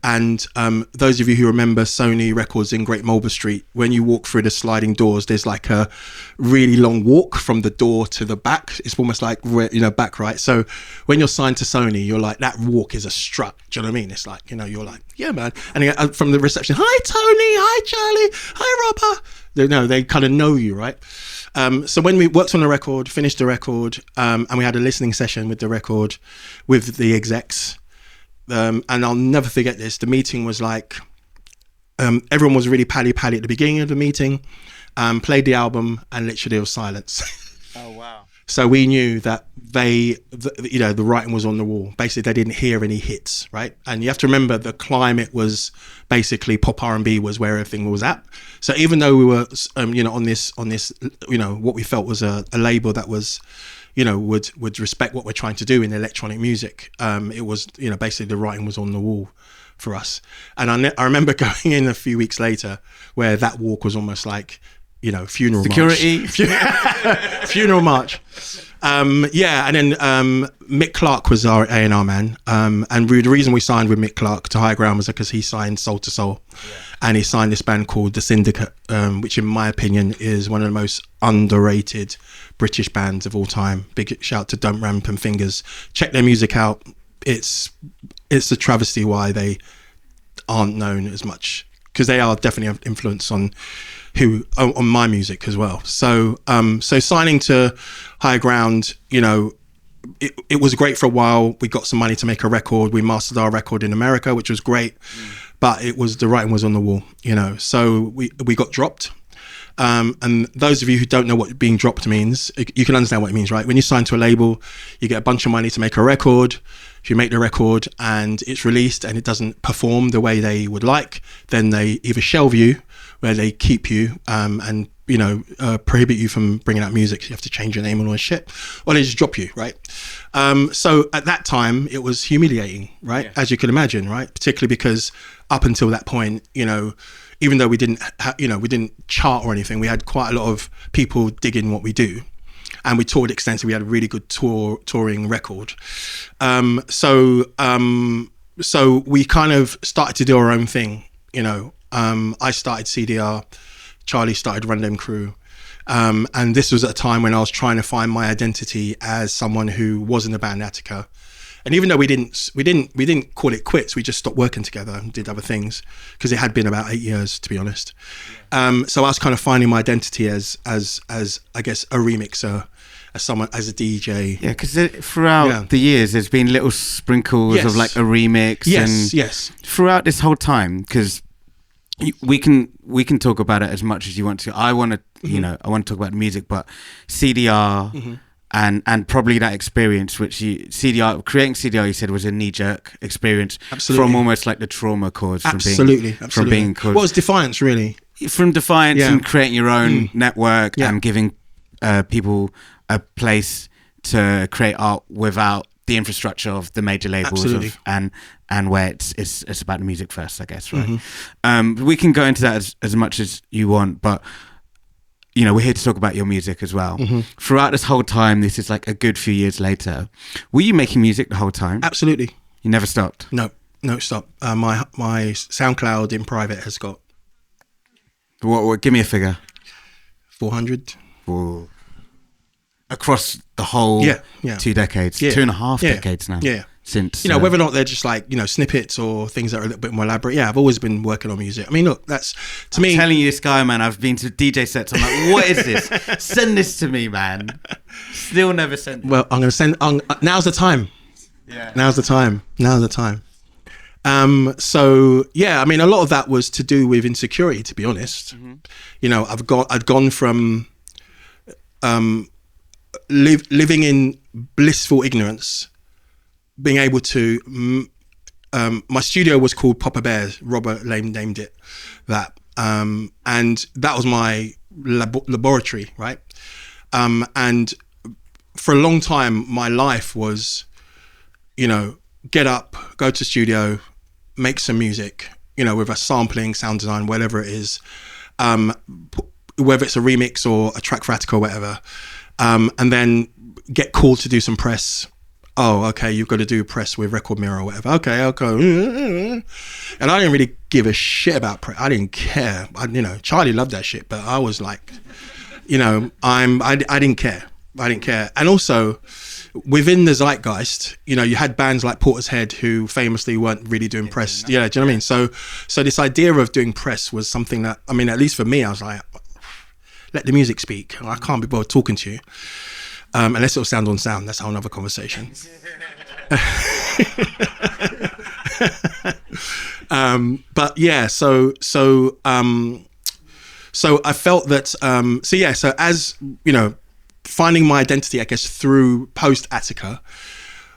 And those of you who remember Sony Records in Great Marlborough Street, when you walk through the sliding doors, there's like a really long walk from the door to the back. It's almost like, you know, back, right? So when you're signed to Sony, you're like, that walk is a strut. Do you know what I mean? It's like, you know, you're like, yeah, man. And from the reception, hi, Tony, hi, Charlie, hi, Robert. They kind of know you, right? So when we worked on the record, finished the record, and we had a listening session with the record with the execs, and I'll never forget this. The meeting was like, everyone was really pally at the beginning of the meeting, played the album, and literally there was silence. Oh, wow. So we knew that the writing was on the wall. Basically, they didn't hear any hits, right? And you have to remember the climate was basically pop R&B was where everything was at. So even though we were, on this, what we felt was a label that was, would respect what we're trying to do in electronic music. It was, basically the writing was on the wall for us. And I remember going in a few weeks later where that walk was almost like, funeral security march. Funeral march. And then Mick Clark was our A&R man, and the reason we signed with Mick Clark to High Ground was because he signed Soul to Soul, and he signed this band called The Syndicate, which in my opinion is one of the most underrated British bands of all time. Big shout to Don't Ramp and Fingers. Check their music out. It's a travesty why they aren't known as much, because they are definitely an influence on my music as well. So signing to High Ground, it was great for a while. We got some money to make a record. We mastered our record in America, which was great, but the writing was on the wall, so we got dropped. And those of you who don't know what being dropped means, you can understand what it means, right? When you sign to a label, you get a bunch of money to make a record. If you make the record and it's released and it doesn't perform the way they would like, then they either shelve you, where they keep you and prohibit you from bringing out music. So you have to change your name and all this shit, or they just drop you, right? So at that time, it was humiliating, right? As you can imagine, right? Particularly because up until that point, even though we didn't chart or anything, we had quite a lot of people digging what we do. And we toured extensively. We had a really good touring record. So we kind of started to do our own thing, I started CDR, Charlie started Random Crew. And this was at a time when I was trying to find my identity as someone who was in the band Attica. And even though we didn't call it quits, we just stopped working together and did other things, because it had been about 8 years, to be honest. So I was kind of finding my identity as I guess a remixer, as a DJ. Yeah, because throughout the years, there's been little sprinkles of like a remix. Yes. Throughout this whole time, because we can talk about it as much as you want to. I want to, I want to talk about music, but CDR. And probably that experience, which creating CDR, you said was a knee-jerk experience. Absolutely. From almost like the trauma caused from being caused. Well, it's defiance, really. From defiance and creating your own network and giving people a place to create art without the infrastructure of the major labels and where it's about the music first, I guess, right? We can go into that as much as you want, but we're here to talk about your music as well. Throughout this whole time, this is like a good few years later. Were you making music the whole time? Absolutely. You never stopped? No, stop. My SoundCloud in private has got... What? Give me a figure. 400. Ooh. Across the whole 2 decades, 2.5 decades now. Yeah. Since whether or not they're just like snippets or things that are a little bit more elaborate. I've always been working on music. I mean, look, that's me. I'm telling you, this guy, man. I've been to DJ sets. I'm like, what is this? Send this to me, man. Still never sent it. Well, I'm gonna send. Now's the time. Yeah. Now's the time. So I mean, a lot of that was to do with insecurity, to be honest. I'd gone from living in blissful ignorance, being able to my studio was called Papa Bears. Robert Lame named it that, and that was my laboratory, right? And for a long time my life was get up, go to studio, make some music, with a sampling, sound design, whatever it is, whether it's a remix or a track for Attica or whatever, and then get called to do some press. Oh, okay, you've got to do press with Record Mirror or whatever. Okay, I'll go. And I didn't really give a shit about press. I didn't care. Charlie loved that shit, but I was like, I didn't care. And also, within the zeitgeist, you had bands like Portishead who famously weren't really doing press. Yeah, do you know what I mean? So this idea of doing press was something that, I mean, at least for me, I was like, let the music speak. I can't be bothered talking to you. Unless it'll sound on sound, that's a whole other conversation. But yeah, so I felt that. So as finding my identity, I guess, through Post-Attica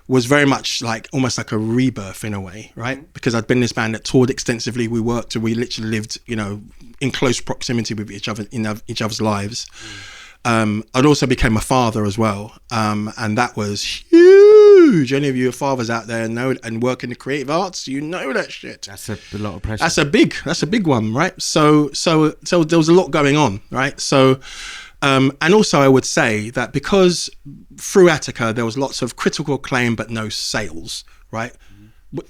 was very much like almost like a rebirth in a way, right? Because I'd been in this band that toured extensively. We worked, and we literally lived, you know, in close proximity with each other in each other's lives. I'd also became a father as well, and that was huge. Any of you fathers out there know and work in the creative arts, you know that shit. That's a lot of pressure. That's a big one, right? So there was a lot going on, right? So. And also I would say that because through Attica there was lots of critical acclaim but no sales, right?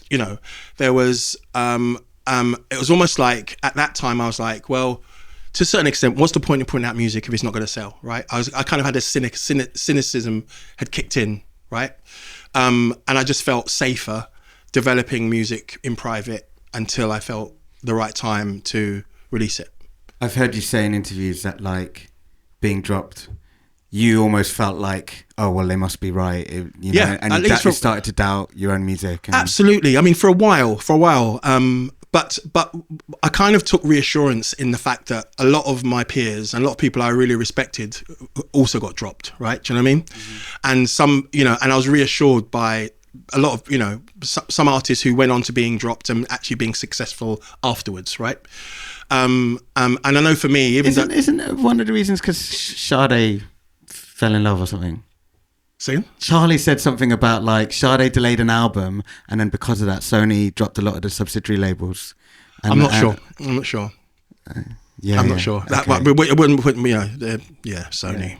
You know, there was it was almost like at that time I was like, well, to a certain extent, what's the point of putting out music if it's not going to sell, right? I kind of had a cynicism had kicked in, right? And I just felt safer developing music in private until I felt the right time to release it. I've heard you say in interviews that like being dropped, you almost felt like, oh well, they must be right, you know, and you started to doubt your own music. Absolutely. I mean, for a while, but I kind of took reassurance in the fact that a lot of my peers and a lot of people I really respected also got dropped, right? Do you know what I mean? And some, you know, and I was reassured by a lot of, you know, some artists who went on to being dropped and actually being successful afterwards, right? And I know for me, isn't it one of the reasons because Sade fell in love or something? See? Charlie said something about like Sade delayed an album, and then because of that, Sony dropped a lot of the subsidiary labels. And, I'm not sure. Yeah, I'm not sure. That, okay. But it wouldn't put me, you know, Sony.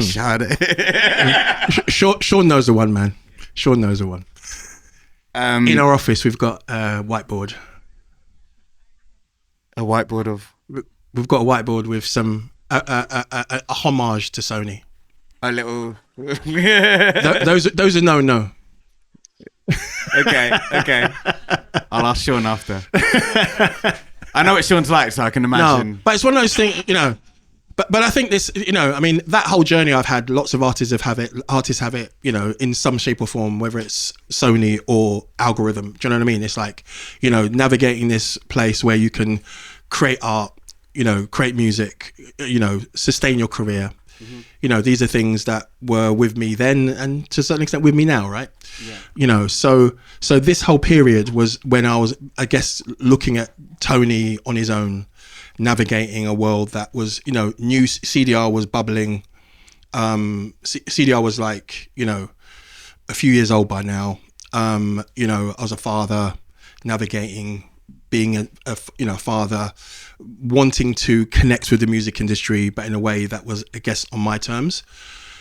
Sade. Sean knows the one, man. Sean knows the one. In our office, we've got a whiteboard. A whiteboard of? We've got a whiteboard with some a homage to Sony. A little. Those are no. Okay. I'll ask Sean after. I know what Sean's like, so I can imagine. No, but it's one of those things, you know. But I think this, you know, I mean, that whole journey I've had, lots of artists have it, you know, in some shape or form, whether it's Sony or algorithm. Do you know what I mean? It's like, you know, navigating this place where you can create art, you know, create music, you know, sustain your career. Mm-hmm. You know, these are things that were with me then and to a certain extent with me now, right? Yeah. You know, so this whole period was when I was, I guess, looking at Tony on his own, navigating a world that was, you know, new. CDR was bubbling. CDR was like, you know, a few years old by now. You know, I was a father, navigating being a father, wanting to connect with the music industry, but in a way that was, I guess, on my terms.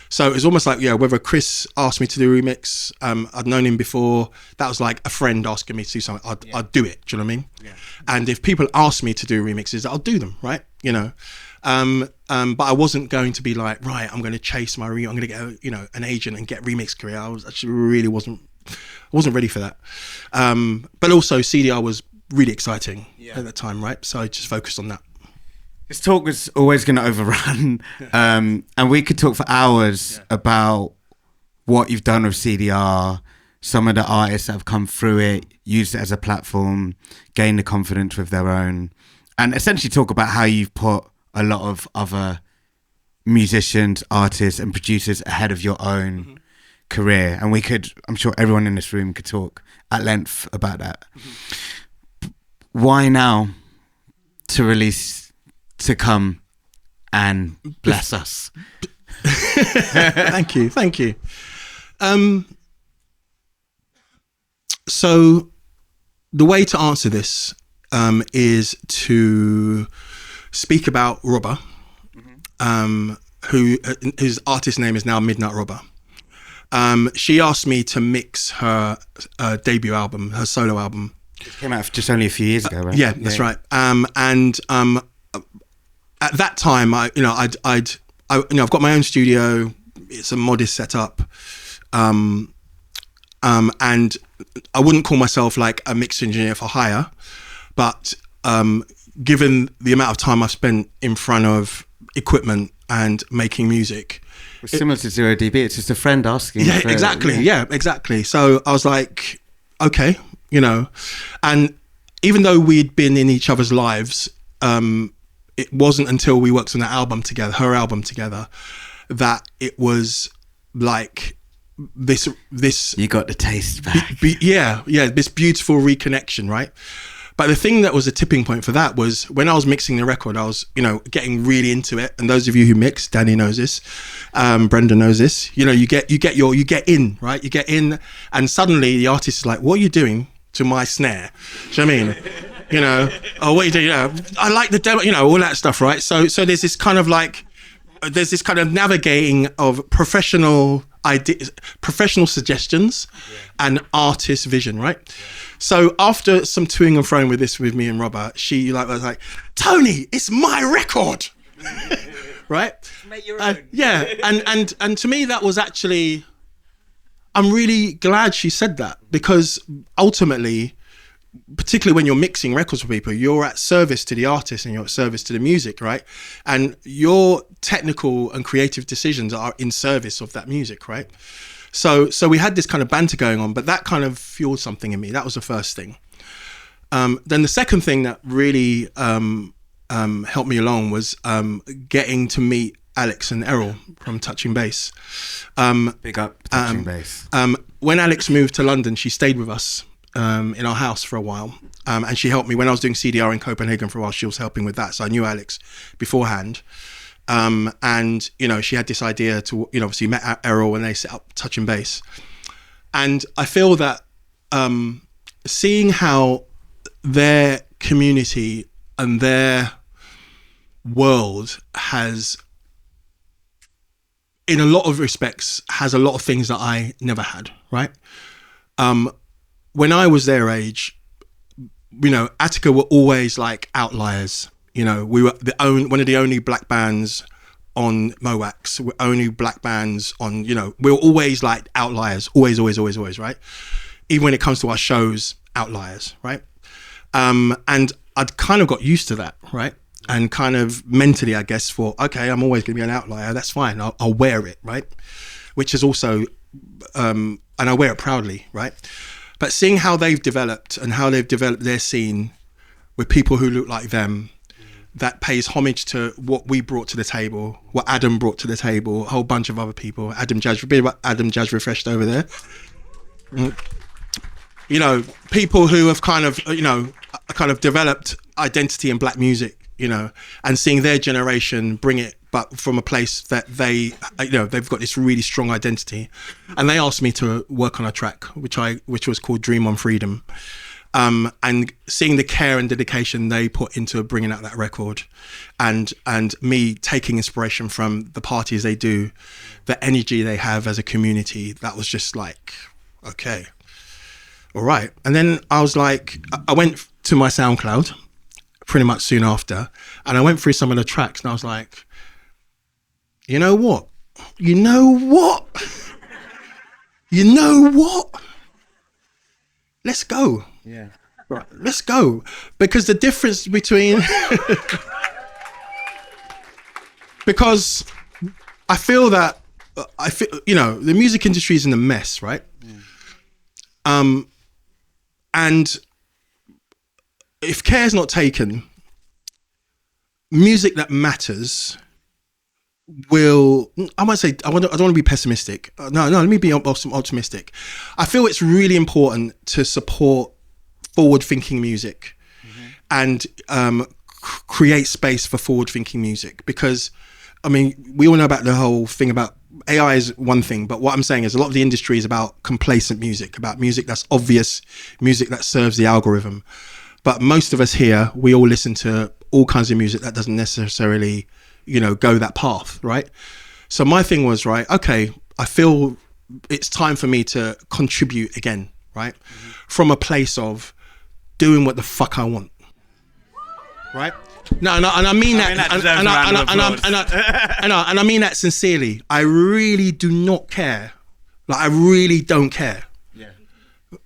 So it was almost like, whether Chris asked me to do a remix, I'd known him before. That was like a friend asking me to do something. I'd do it. Do you know what I mean? Yeah. And if people ask me to do remixes, I'll do them, right? You know, but I wasn't going to be like, right, I'm going to chase my I'm going to get an agent and get remix career. I really wasn't ready for that. But also CDR was really exciting at the time, right? So I just focused on that. This talk was always going to overrun, and we could talk for hours about what you've done with CDR, some of the artists that have come through it, used it as a platform, gained the confidence with their own, and essentially talk about how you've put a lot of other musicians, artists and producers ahead of your own career. And I'm sure everyone in this room could talk at length about that. Why now to release... to come and bless us? Thank you. So the way to answer this is to speak about Robber, whose artist name is now Midnight Robber. She asked me to mix her debut album, her solo album. It came out just only a few years ago, right? Yeah, that's right. At that time, I've got my own studio. It's a modest setup, and I wouldn't call myself like a mix engineer for hire, but given the amount of time I've spent in front of equipment and making music, it's similar to 0dB. It's just a friend asking. Yeah, exactly. So I was like, okay, and even though we'd been in each other's lives. it wasn't until we worked on that album together, her album together, that it was like this You got the taste back. this beautiful reconnection, right? But the thing that was a tipping point for that was when I was mixing the record, I was, getting really into it. And those of you who mix, Danny knows this, Brenda knows this. You get in, right? You get in, and suddenly the artist is like, "What are you doing to my snare?" Do you know what I mean? Oh, what are you doing? I like the demo, all that stuff, right? So there's this kind of navigating of professional ideas, professional suggestions, and artist vision, right? So after some toing and froing with me and Robert, she was like, "Tony, it's my record," right? Make your own. And to me that was actually, I'm really glad she said that, because ultimately, particularly when you're mixing records for people, you're at service to the artist and you're at service to the music, right? And your technical and creative decisions are in service of that music, right? So we had this kind of banter going on, but that kind of fueled something in me. That was the first thing. Then the second thing that really helped me along was getting to meet Alex and Errol from Touching Bass. Big up Touching Bass. When Alex moved to London, she stayed with us in our house for a while. And she helped me when I was doing CDR in Copenhagen for a while. She was helping with that. So I knew Alex beforehand. And she had this idea to obviously met Errol when they set up Touching Bass, and I feel that seeing how their community and their world has, in a lot of respects, has a lot of things that I never had, right? When I was their age, Attica were always like outliers. We were one of the only black bands on Moax. We're only black bands on, we were always like outliers, always, right? Even when it comes to our shows, outliers, right? And I'd kind of got used to that, right? And kind of mentally, I guess, okay, I'm always going to be an outlier. That's fine. I'll wear it, right? Which is also, and I wear it proudly, right? But seeing how they've developed and how they've developed their scene with people who look like them, that pays homage to what we brought to the table, what Adam brought to the table, a whole bunch of other people. Adam Judge refreshed over there. People who have kind of developed identity in black music, and seeing their generation bring it, but from a place that they've got this really strong identity. And they asked me to work on a track, which was called Dream on Freedom. And seeing the care and dedication they put into bringing out that record, and me taking inspiration from the parties they do, the energy they have as a community, that was just like, okay, all right. And then I was like, I went to my SoundCloud pretty much soon after, and I went through some of the tracks, and I was like, you know what? Let's go. Yeah. Right, let's go. Because the difference between because I feel that the music industry is in a mess, right? And if care is not taken, music that matters will, I don't want to be pessimistic. No, let me be optimistic. I feel it's really important to support forward-thinking music, and create space for forward-thinking music, because, we all know about the whole thing about AI is one thing, but what I'm saying is a lot of the industry is about complacent music, about music that's obvious, music that serves the algorithm. But most of us here, we all listen to all kinds of music that doesn't necessarily, go that path, right? So my thing was, right, okay, I feel it's time for me to contribute again, right? From a place of doing what the fuck I want, right? No, and I mean that, and I mean that sincerely. I really do not care. Like, I really don't care. Yeah.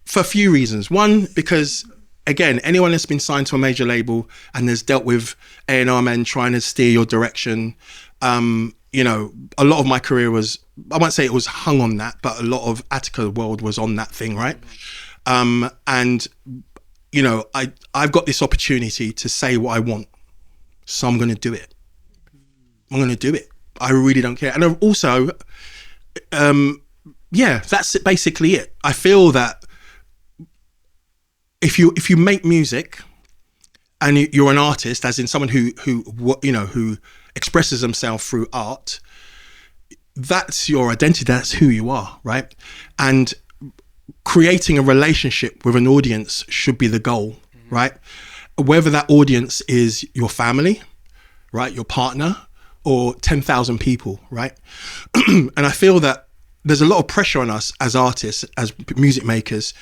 For a few reasons. One, because again, anyone that's been signed to a major label and has dealt with A&R men trying to steer your direction, a lot of my career was, I won't say it was hung on that, but a lot of Attica world was on that thing, right? And I've got this opportunity to say what I want. So I'm going to do it. I'm going to do it. I really don't care. And also, that's basically it. I feel that if you make music and you're an artist, as in someone who expresses themselves through art, that's your identity. That's who you are, right? And creating a relationship with an audience should be the goal, right? Whether that audience is your family, right, your partner, or 10,000 people, right? And I feel that there's a lot of pressure on us as artists, as music makers,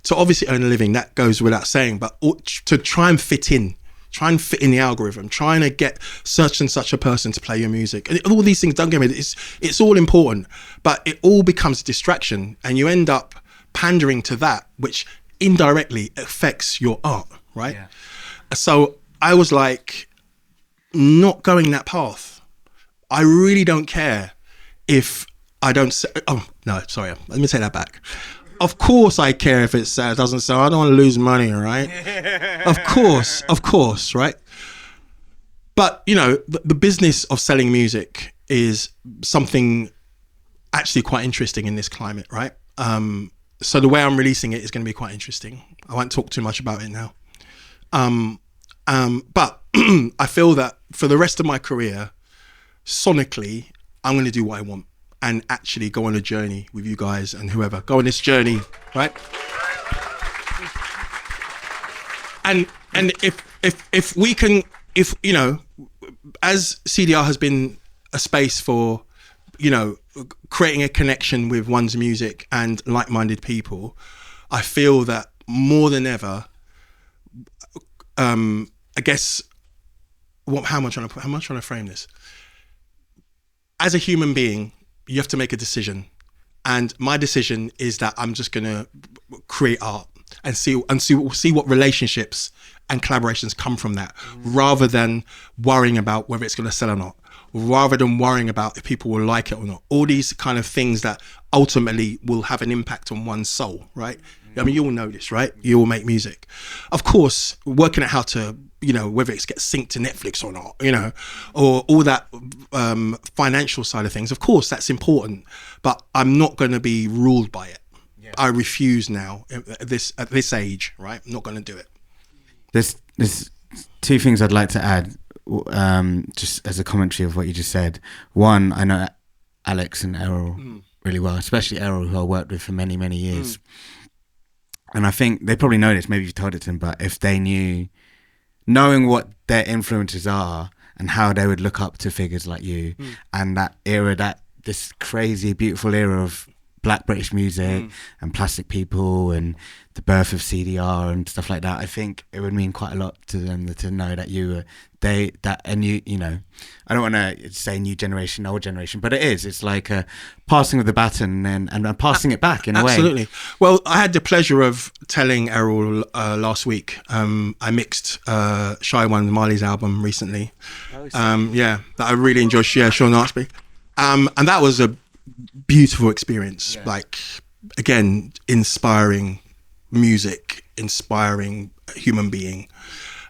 to obviously earn a living. That goes without saying, but to try and fit in the algorithm, trying to get such and such a person to play your music. And all these things, don't get me, it's all important, but it all becomes a distraction, and you end up pandering to that, which indirectly affects your art, right? Yeah. So I was like, not going that path. I really don't care if I don't say, oh no, sorry, let me take that back. Of course I care if it doesn't sell. I don't want to lose money, right? Of course, right? But the business of selling music is something actually quite interesting in this climate, right? So the way I'm releasing it is going to be quite interesting. I won't talk too much about it now. But I feel that for the rest of my career, sonically, I'm going to do what I want and actually go on a journey with you guys and whoever. Go on this journey, right? And if we can, as CDR has been a space for, creating a connection with one's music and like-minded people, I feel that more than ever, I guess, how am I trying to frame this? As a human being, you have to make a decision, and my decision is that I'm just gonna create art and see what relationships and collaborations come from that, rather than worrying about whether it's gonna sell or not, rather than worrying about if people will like it or not. All these kind of things that ultimately will have an impact on one's soul, right? I mean, you all know this, right? You all make music. Of course, working out how to, whether it gets synced to Netflix or not, or all that financial side of things. Of course, that's important, but I'm not going to be ruled by it. Yeah. I refuse now at this age, right? I'm not going to do it. There's two things I'd like to add, just as a commentary of what you just said. One, I know Alex and Errol really well, especially Errol, who I worked with for many, many years. And I think they probably know this, maybe you've told it to them, but if they knowing what their influences are and how they would look up to figures like you and that era, this crazy, beautiful era of Black British music and Plastic People and the birth of CDR and stuff like that, I think it would mean quite a lot to them to know that I don't want to say new generation, old generation, but it's like a passing of the baton and passing it back in a way. Absolutely. Well, I had the pleasure of telling Errol last week, I mixed Shy One, Marley's album recently. That I really enjoyed, Sean Archby. And that was a beautiful experience. Yeah. Like, again, inspiring music, inspiring human being.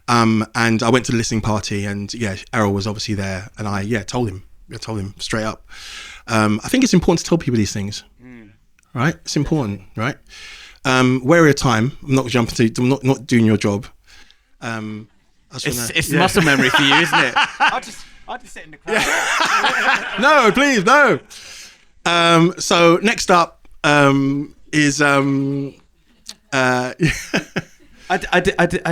And I went to the listening party, and Errol was obviously there, and I told him straight up. I think it's important to tell people these things, right? It's important, right? Wary of time. I'm not jumping to. I'm not doing your job. It's muscle memory for you, isn't it? I'll just sit in the crowd. No, please, no. So next up is I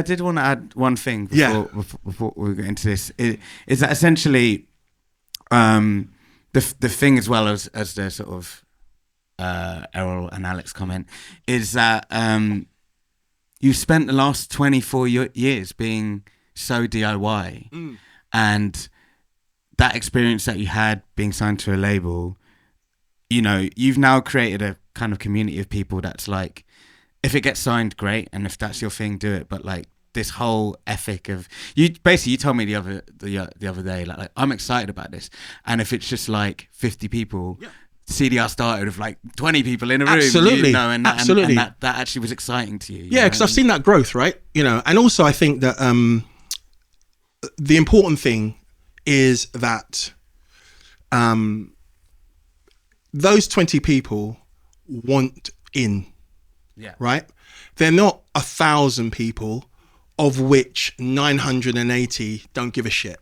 did want to add one thing before we get into this. Is that essentially the thing, as well as the sort of Errol and Alex comment, is that you've spent the last 24 years being so DIY, and that experience that you had being signed to a label, you've now created a kind of community of people that's like, if it gets signed, great, and if that's your thing, do it. But like this whole ethic of you told me the other day, like I'm excited about this, and if it's just like 50 people, CDR started with like 20 people in a room, absolutely, absolutely, and that actually was exciting to you. Yeah, because I've seen that growth, right? And also I think that the important thing is that those 20 people want in, right? They're not 1,000 people of which 980 don't give a shit.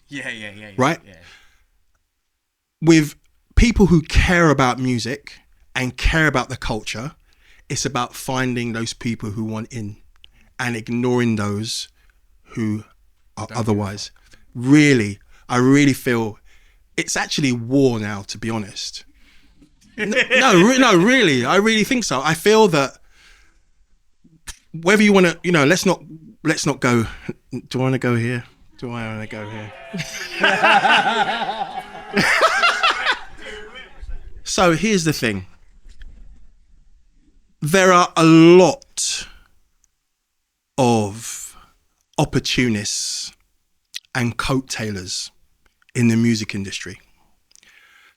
Yeah. Right? Yeah. With people who care about music and care about the culture, it's about finding those people who want in and ignoring those who are otherwise. Really, I really feel it's actually war now, to be honest. No, really, I really think so. I feel that whether you want to, let's not go. Do I want to go here? Do I want to go here? So here's the thing. There are a lot of opportunists and coat-tailors in the music industry.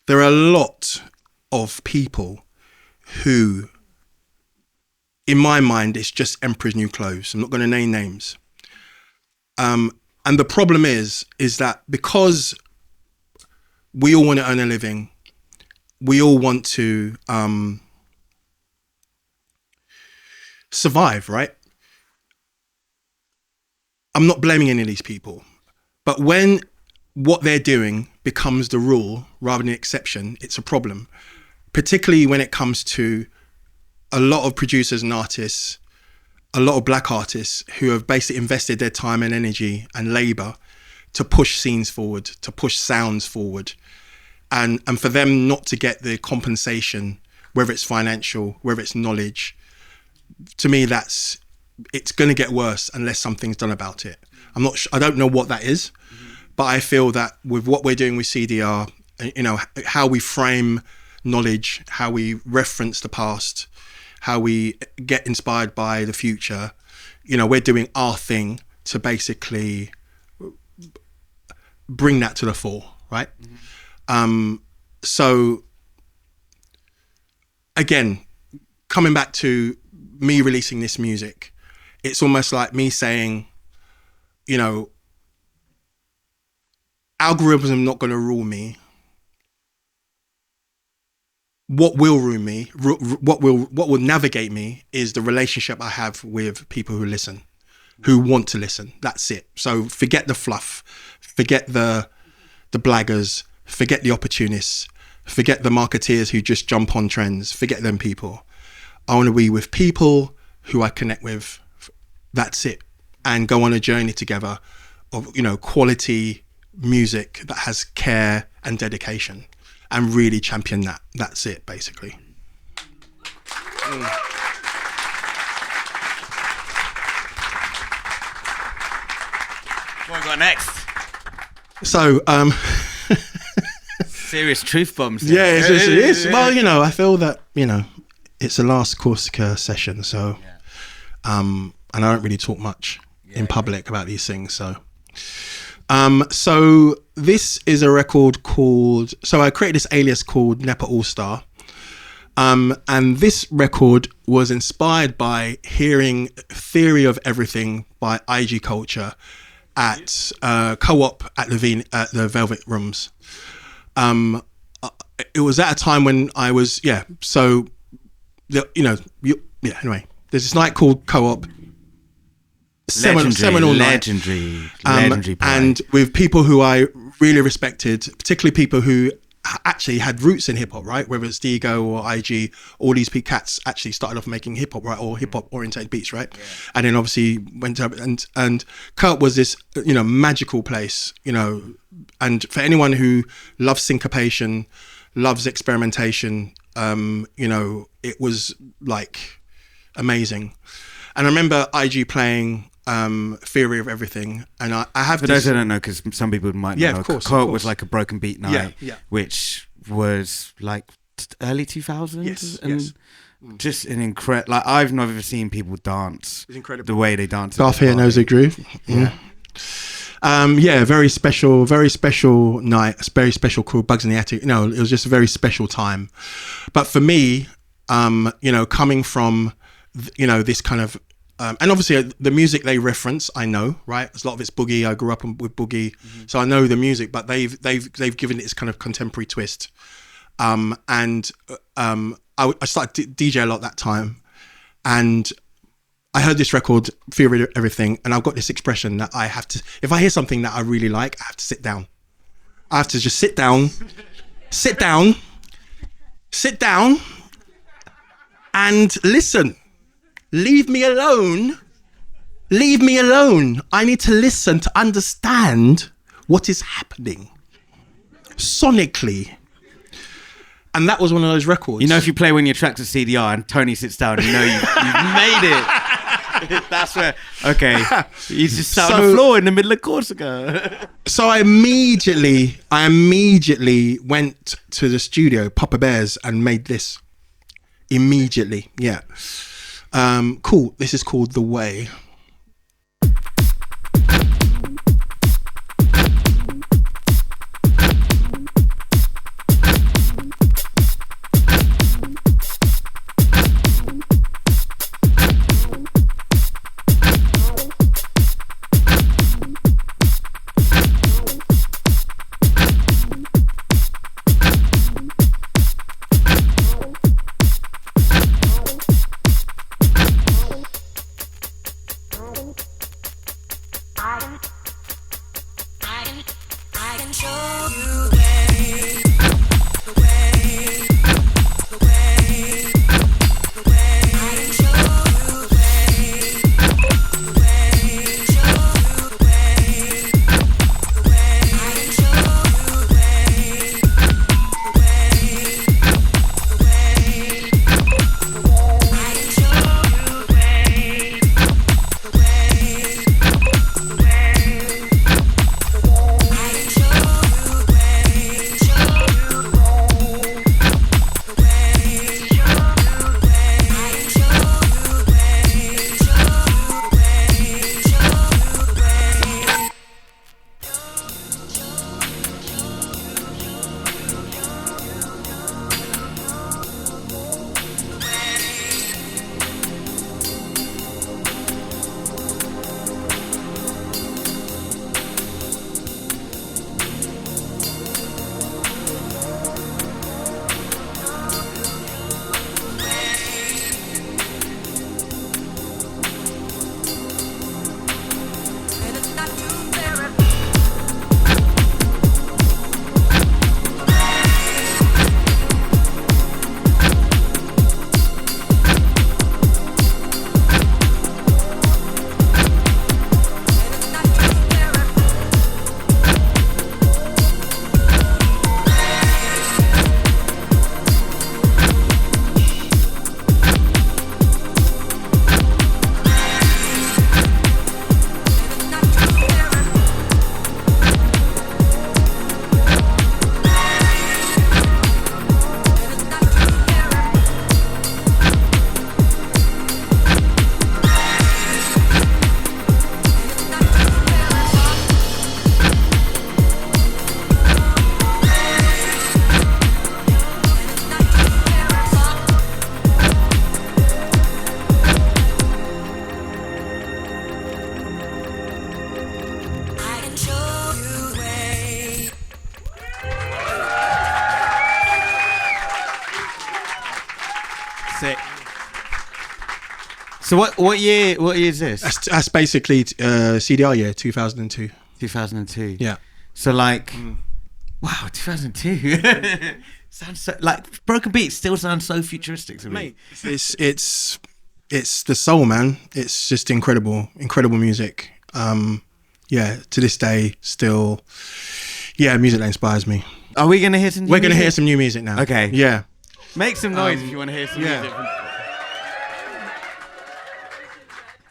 There are a lot of people who, in my mind, it's just emperor's new clothes. I'm not going to name names. And the problem is that because we all want to earn a living, we all want to survive, right? I'm not blaming any of these people, but when what they're doing becomes the rule rather than the exception, it's a problem, particularly when it comes to a lot of producers and artists, a lot of black artists who have basically invested their time and energy and labor to push scenes forward, to push sounds forward. And for them not to get the compensation, whether it's financial, whether it's knowledge, to me, it's going to get worse unless something's done about it. I don't know what that is, but I feel that with what we're doing with CDR, how we frame knowledge, how we reference the past, how we get inspired by the future, we're doing our thing to basically bring that to the fore, right? So again, coming back to me releasing this music, it's almost like me saying, algorithms are not going to rule me. What will rule me, what will navigate me, is the relationship I have with people who listen, who want to listen. That's it. So forget the fluff, forget the blaggers, forget the opportunists, forget the marketeers who just jump on trends, forget them people. I want to be with people who I connect with. That's it. And go on a journey together of, quality music that has care and dedication, and really champion that. That's it, basically. What we got next? So, Serious truth bombs. yeah, it's well, I feel that, it's the last Corsica session, so, and I don't really talk much in public about these things, so. So this is a record called, so I created this alias called Nepa All Star. And this record was inspired by hearing Theory of Everything by IG Culture at Co-op at the Velvet Rooms. It was at a time when I was, so, anyway, there's this night called Co-op. Seminal legendary night. And with people who I really respected, particularly people who actually had roots in hip hop, right? Whether it's Digo or IG, all these cats actually started off making hip hop, right? Or hip hop oriented beats, right? Yeah. And then obviously went to, and Co-op was this, magical place, and for anyone who loves syncopation, loves experimentation, it was like amazing. And I remember IG playing Theory of Everything, and I have for those who don't know, because some people might not know, of course, Co-op was like a broken beat night, yeah. which was like early 2000s, yes. Just an incredible, like, I've never seen people dance the way they dance. Garth here knows the groove. Very special night, a very special crew, Bugs in the Attic. It was just a very special time. But for me, coming from, this kind of and obviously the music they reference, I know, right? A lot of it's boogie. I grew up with boogie, so I know the music. But they've given it this kind of contemporary twist. I started to DJ a lot that time, and I heard this record, Fear of Everything, and I've got this expression that I have to, if I hear something that I really like, I have to sit down. I have to just sit down, and listen. Leave me alone. I need to listen to understand what is happening sonically. And that was one of those records. You know, if you play when you're tracked to CDR and Tony sits down, you know you've made it. That's where, okay, he's just sat on the floor in the middle of Corsica. So I immediately went to the studio, Papa Bears, and made this. Immediately, yeah. Cool, this is called The Way. So what year is this? That's basically CDR year 2002. 2002. Yeah. So like, wow, 2002. Sounds so, like Broken Beats still sounds so futuristic to me. Mate, it's the soul, man. It's just incredible music. Yeah, to this day, still, yeah, music that inspires me. Are we gonna hear some? We're gonna hear some new music now. Okay. Yeah. Make some noise if you want to hear some music.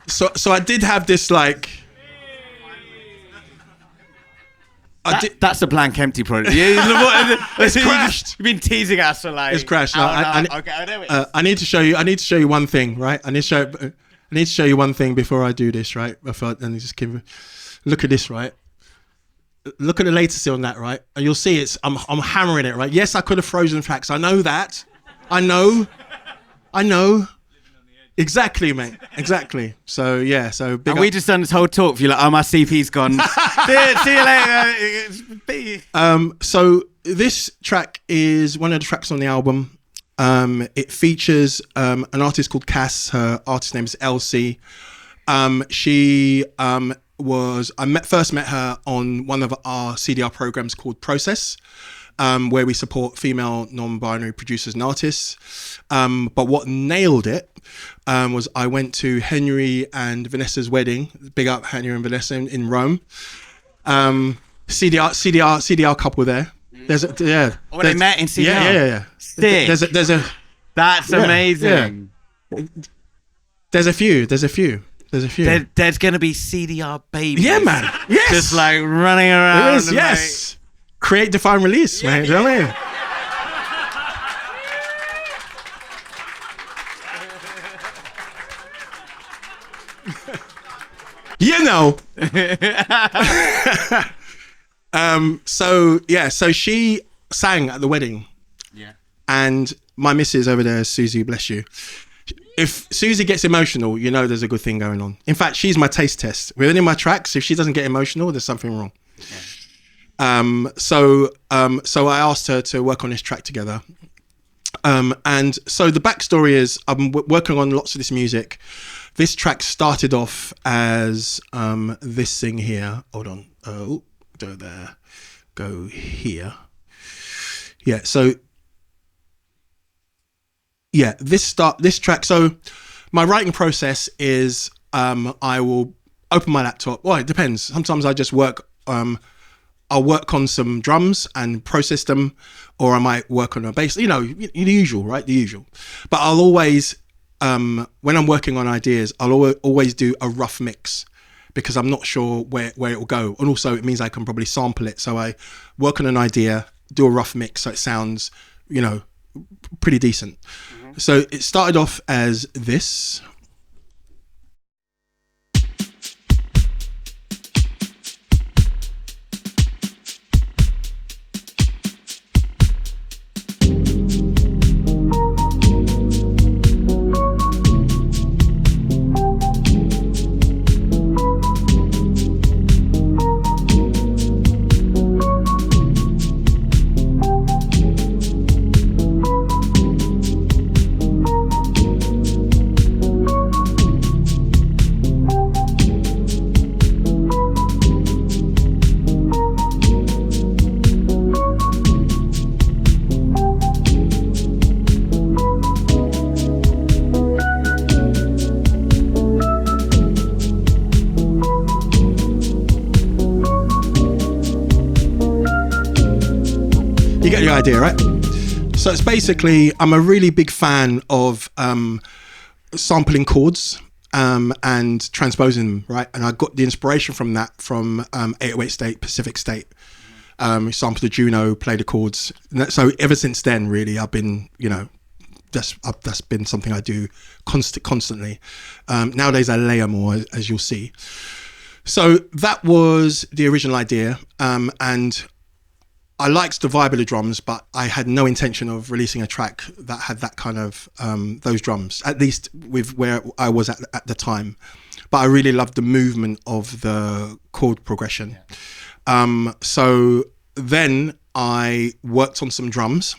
So I did have this like. That's a blank empty project. It's crashed. You've been teasing us for like. It's crashed. No, I need to show you. I need to show you one thing, right? I need to show you one thing before I do this, right? And just look at this, right? Look at the latency on that, right? And you'll see I'm hammering it, right? Yes, I could have frozen tracks. I know that. I know. Exactly, mate. Exactly. So yeah. So big And up. we just done this whole talk for you, like, oh, my CP's gone. See you later. So this track is one of the tracks on the album. It features an artist called Cass. Her artist name is Elsie. She first met her on one of our CDR programs called Process, where we support female non-binary producers and artists. But what nailed it was I went to Henry and Vanessa's wedding. Big up Henry and Vanessa in Rome. CDR couple there. They met in CDR. Yeah. Sick. That's Yeah, amazing. yeah. There's a few. There's gonna be CDR babies. Yeah, man. Yes. Just like running around. It is, and, yes. Create, define, release, man. Do you know what I mean? You know. So she sang at the wedding. Yeah. And my missus over there, Susie, bless you. If Susie gets emotional, you know there's a good thing going on. In fact, she's my taste test. With any of my tracks, if she doesn't get emotional, there's something wrong. Yeah. So I asked her to work on this track together. And so the backstory is I'm working on lots of this music. This track started off as this thing here. Hold on. Oh, go there. Go here. Yeah. So yeah, this track. So my writing process is I will open my laptop. Well, it depends. Sometimes I just work. I'll work on some drums and process them, or I might work on a bass. You know, the usual, right? The usual. But I'll always, when I'm working on ideas, I'll always do a rough mix because I'm not sure where it will go. And also it means I can probably sample it. So I work on an idea, do a rough mix so it sounds, pretty decent. Mm-hmm. So it started off as this. You get the idea, right? So it's basically, I'm a really big fan of sampling chords and transposing them, right? And I got the inspiration from that from 808 State, Pacific State. Sampled the Juno, played the chords. So ever since then, really, I've been, that's been something I do constantly. Nowadays, I layer more, as you'll see. So that was the original idea, and I liked the vibe of the drums, but I had no intention of releasing a track that had that kind of those drums, at least with where I was at the time. But I really loved the movement of the chord progression. Yeah. So then I worked on some drums,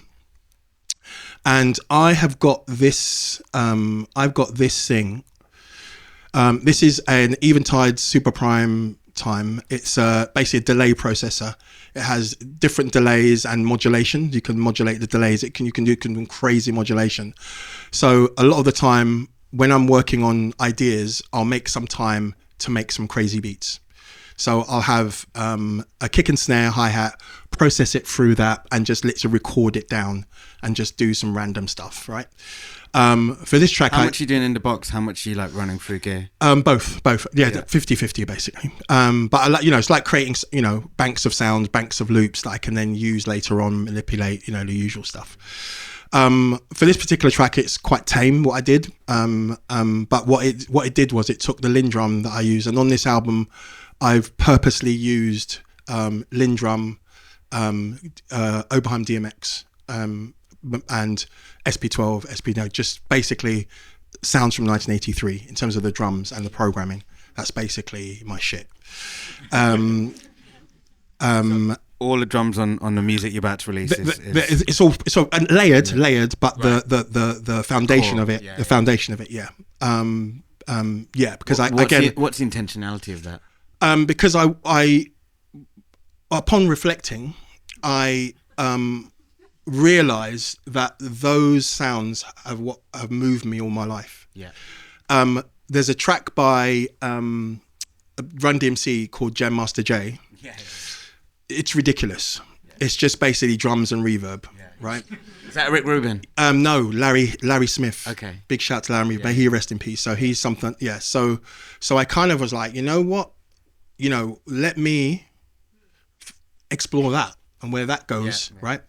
and I have got this. I've got this thing. This is an Eventide Super Prime time. It's basically a delay processor. It has different delays and modulation. You can modulate the delays. You can do crazy modulation. So a lot of the time when I'm working on ideas, I'll make some time to make some crazy beats. So I'll have a kick and snare, hi-hat, process it through that, and just literally record it down and just do some random stuff, right? For this track, how much are you doing in the box? How much are you like running through gear? Both. Yeah, 50-50 basically. But I like, it's like creating, banks of sounds, banks of loops that I can then use later on, manipulate, the usual stuff. For this particular track, it's quite tame what I did. But what it did was it took the Lindrum that I use, and on this album, I've purposely used Lindrum, Oberheim DMX, and SP12, just basically sounds from 1983 in terms of the drums and the programming. That's basically my shit. All the drums on the music you're about to release it's all and layered, but the foundation of it, yeah. Because what's the intentionality of that? Because I upon reflecting, I realized that those sounds have moved me all my life. Yeah. There's a track by Run DMC called Jam Master Jay. Yeah. It's ridiculous. Yeah. It's just basically drums and reverb, right? Is that Rick Rubin? No, Larry Smith. Okay. Big shout to Larry, may he rest in peace. So he's something, yeah. So I kind of was like, you know what? Let me explore that and where that goes, right?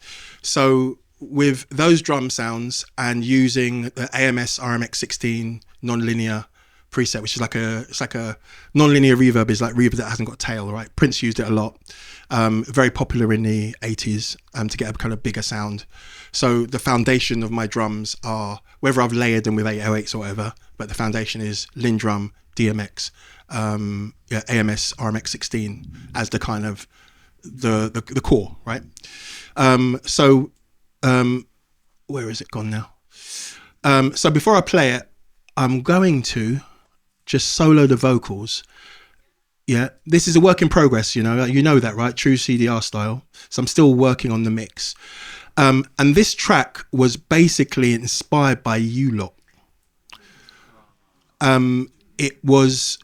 So with those drum sounds and using the AMS RMX16 non-linear preset, which is like a non-linear reverb, is like reverb that hasn't got a tail, right? Prince used it a lot. Very popular in the 80s to get a kind of bigger sound. So the foundation of my drums are, whether I've layered them with 808s or whatever, but the foundation is Lindrum, DMX, AMS RMX16 as the kind of the core, right? Where is it gone now? So before I play it, I'm going to just solo the vocals. Yeah, this is a work in progress, you know that, right? True CDR style. So I'm still working on the mix. And this track was basically inspired by you lot. It was,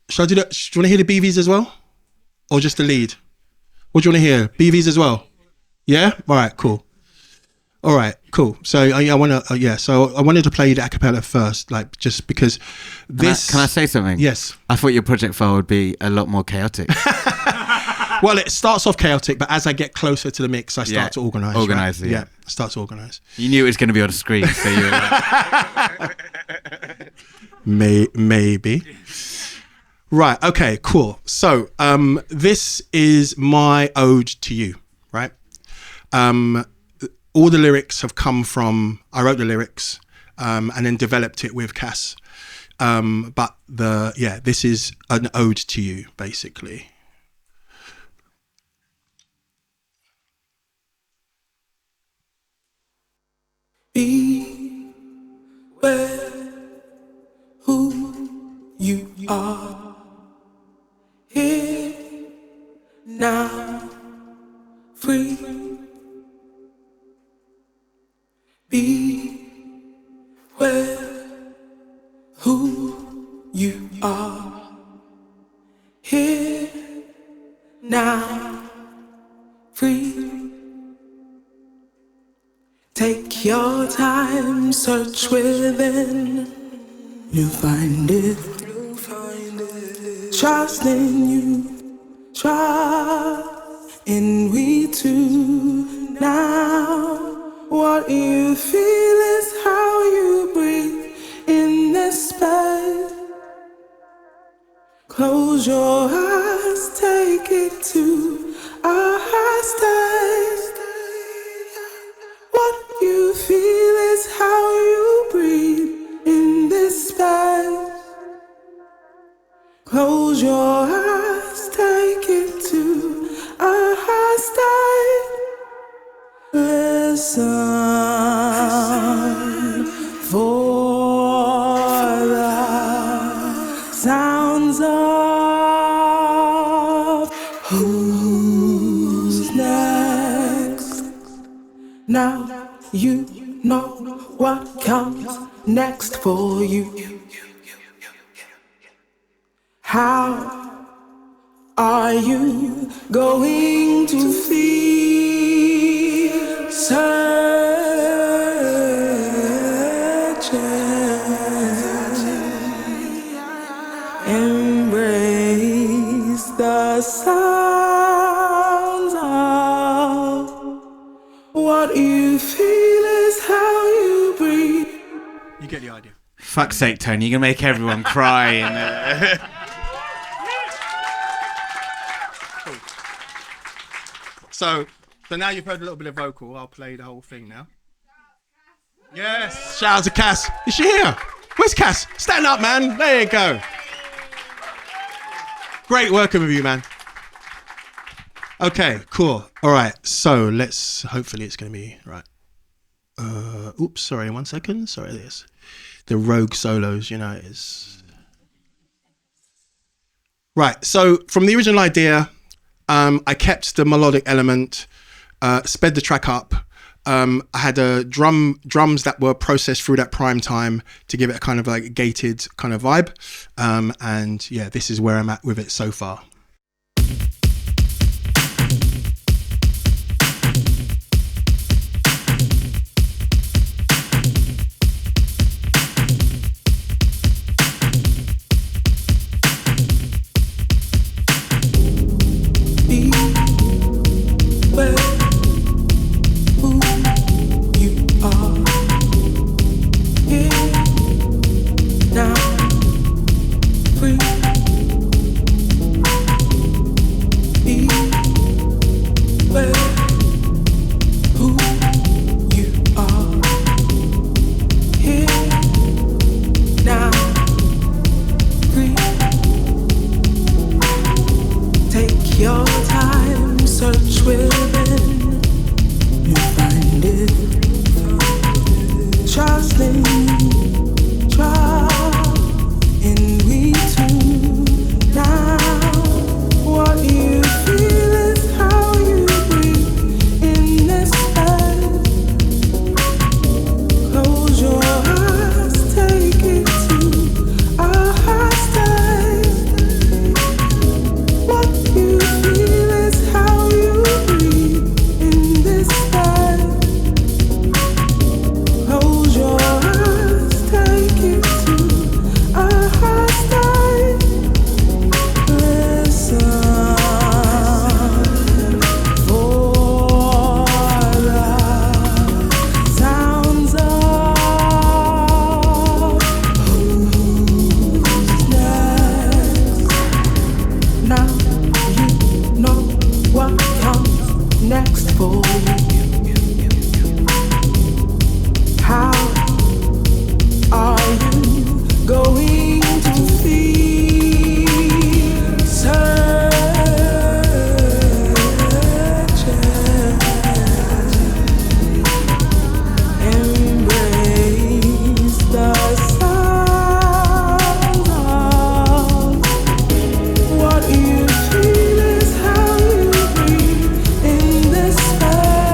should I do that? Do you want to hear the BVs as well? Or just the lead? What do you want to hear? BVs as well? Yeah? All right, cool. All right, cool. So I want to, so I wanted to play the a cappella first, like just because this... Can I say something? Yes. I thought your project file would be a lot more chaotic. Well, it starts off chaotic, but as I get closer to the mix, I start to organise. Organise, right? yeah. I start to organise. You knew it was going to be on the screen, so you were like... Maybe. Right, okay, cool. So this is my ode to you, right? All the lyrics have come from, I wrote the lyrics and then developed it with Cass. But this is an ode to you, basically. Be where who you are, here now, free. Be where who you are, here now, free. Take your time, search within, you'll find it. Trust in you, trust in we two now. What you feel is how you breathe in this space. Close your eyes, take it to a high state. What you feel is how you breathe in this space. Close your eyes, take it to a high state. Listen for the sounds of who's next. Now you know what comes next for you. How are you going to feel? Searching, embrace the sounds of what you feel is how you breathe. You get the idea. Fuck's sake, Tony, you're going to make everyone cry. And, So now you've heard a little bit of vocal. I'll play the whole thing now. Yes, shout out to Cass. Is she here? Where's Cass? Stand up, man. There you go. Great working with you, man. Okay, cool. All right, so hopefully it's going to be right. Oops, sorry, 1 second. Sorry, this. The rogue solos, is... Right, so from the original idea, I kept the melodic element, sped the track up. I had drums that were processed through that prime time to give it a kind of like gated kind of vibe. And yeah, this is where I'm at with it so far. What you feel is how you breathe in this space.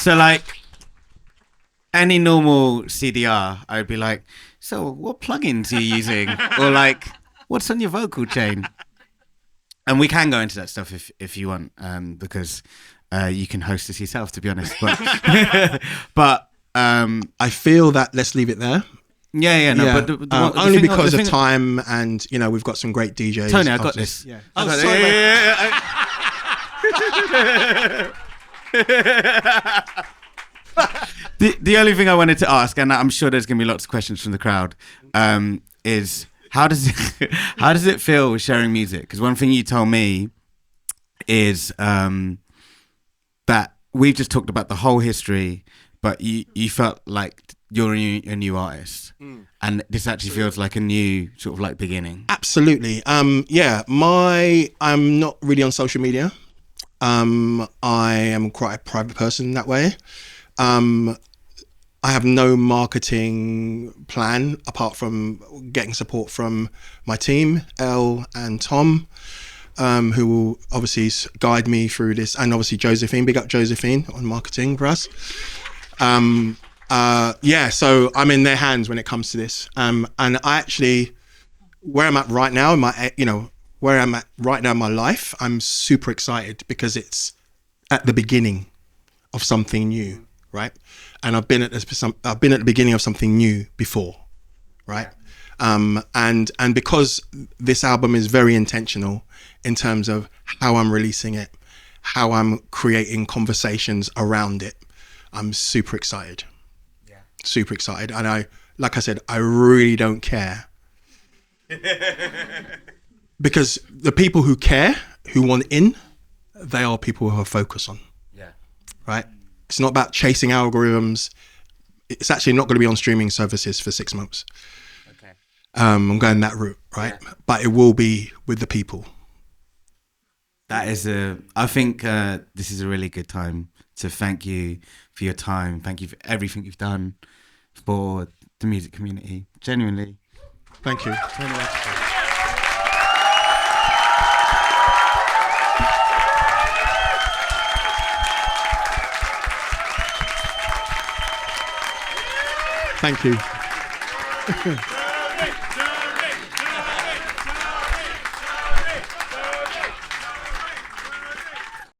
So like any normal CDR, I'd be like, so what plugins are you using? Or like, what's on your vocal chain? And we can go into that stuff if you want, because you can host this yourself, to be honest. But, but I feel that let's leave it there. Yeah, no, Yeah. but Only because of time, and you know we've got some great DJs. Tony, I got this. Yeah. I got sorry, mate. The only thing I wanted to ask, and I'm sure there's going to be lots of questions from the crowd, is how does it feel sharing music? Because one thing you told me is that we've just talked about the whole history, but you felt like you're a new artist, and this actually feels like a new sort of like beginning. Absolutely. Yeah, I'm not really on social media. I am quite a private person that way. I have no marketing plan apart from getting support from my team, Elle and Tom, who will obviously guide me through this, and obviously Josephine. Big up Josephine on marketing for us. Yeah, so I'm in their hands when it comes to this. And I actually, where I'm at right now, in my life, I'm super excited because it's at the beginning of something new, right? And I've been at the beginning of something new before, right? And because this album is very intentional in terms of how I'm releasing it, how I'm creating conversations around it, I'm super excited. Super excited. And like I said, I really don't care. Because the people who care, who want in, they are people who are focused on. Yeah. Right? It's not about chasing algorithms. It's actually not going to be on streaming services for 6 months. Okay. I'm going that route, right? Yeah. But it will be with the people. I think this is a really good time to thank you for your time. Thank you for everything you've done for the music community. Genuinely. Thank you. Tony Nwachukwu. Thank you.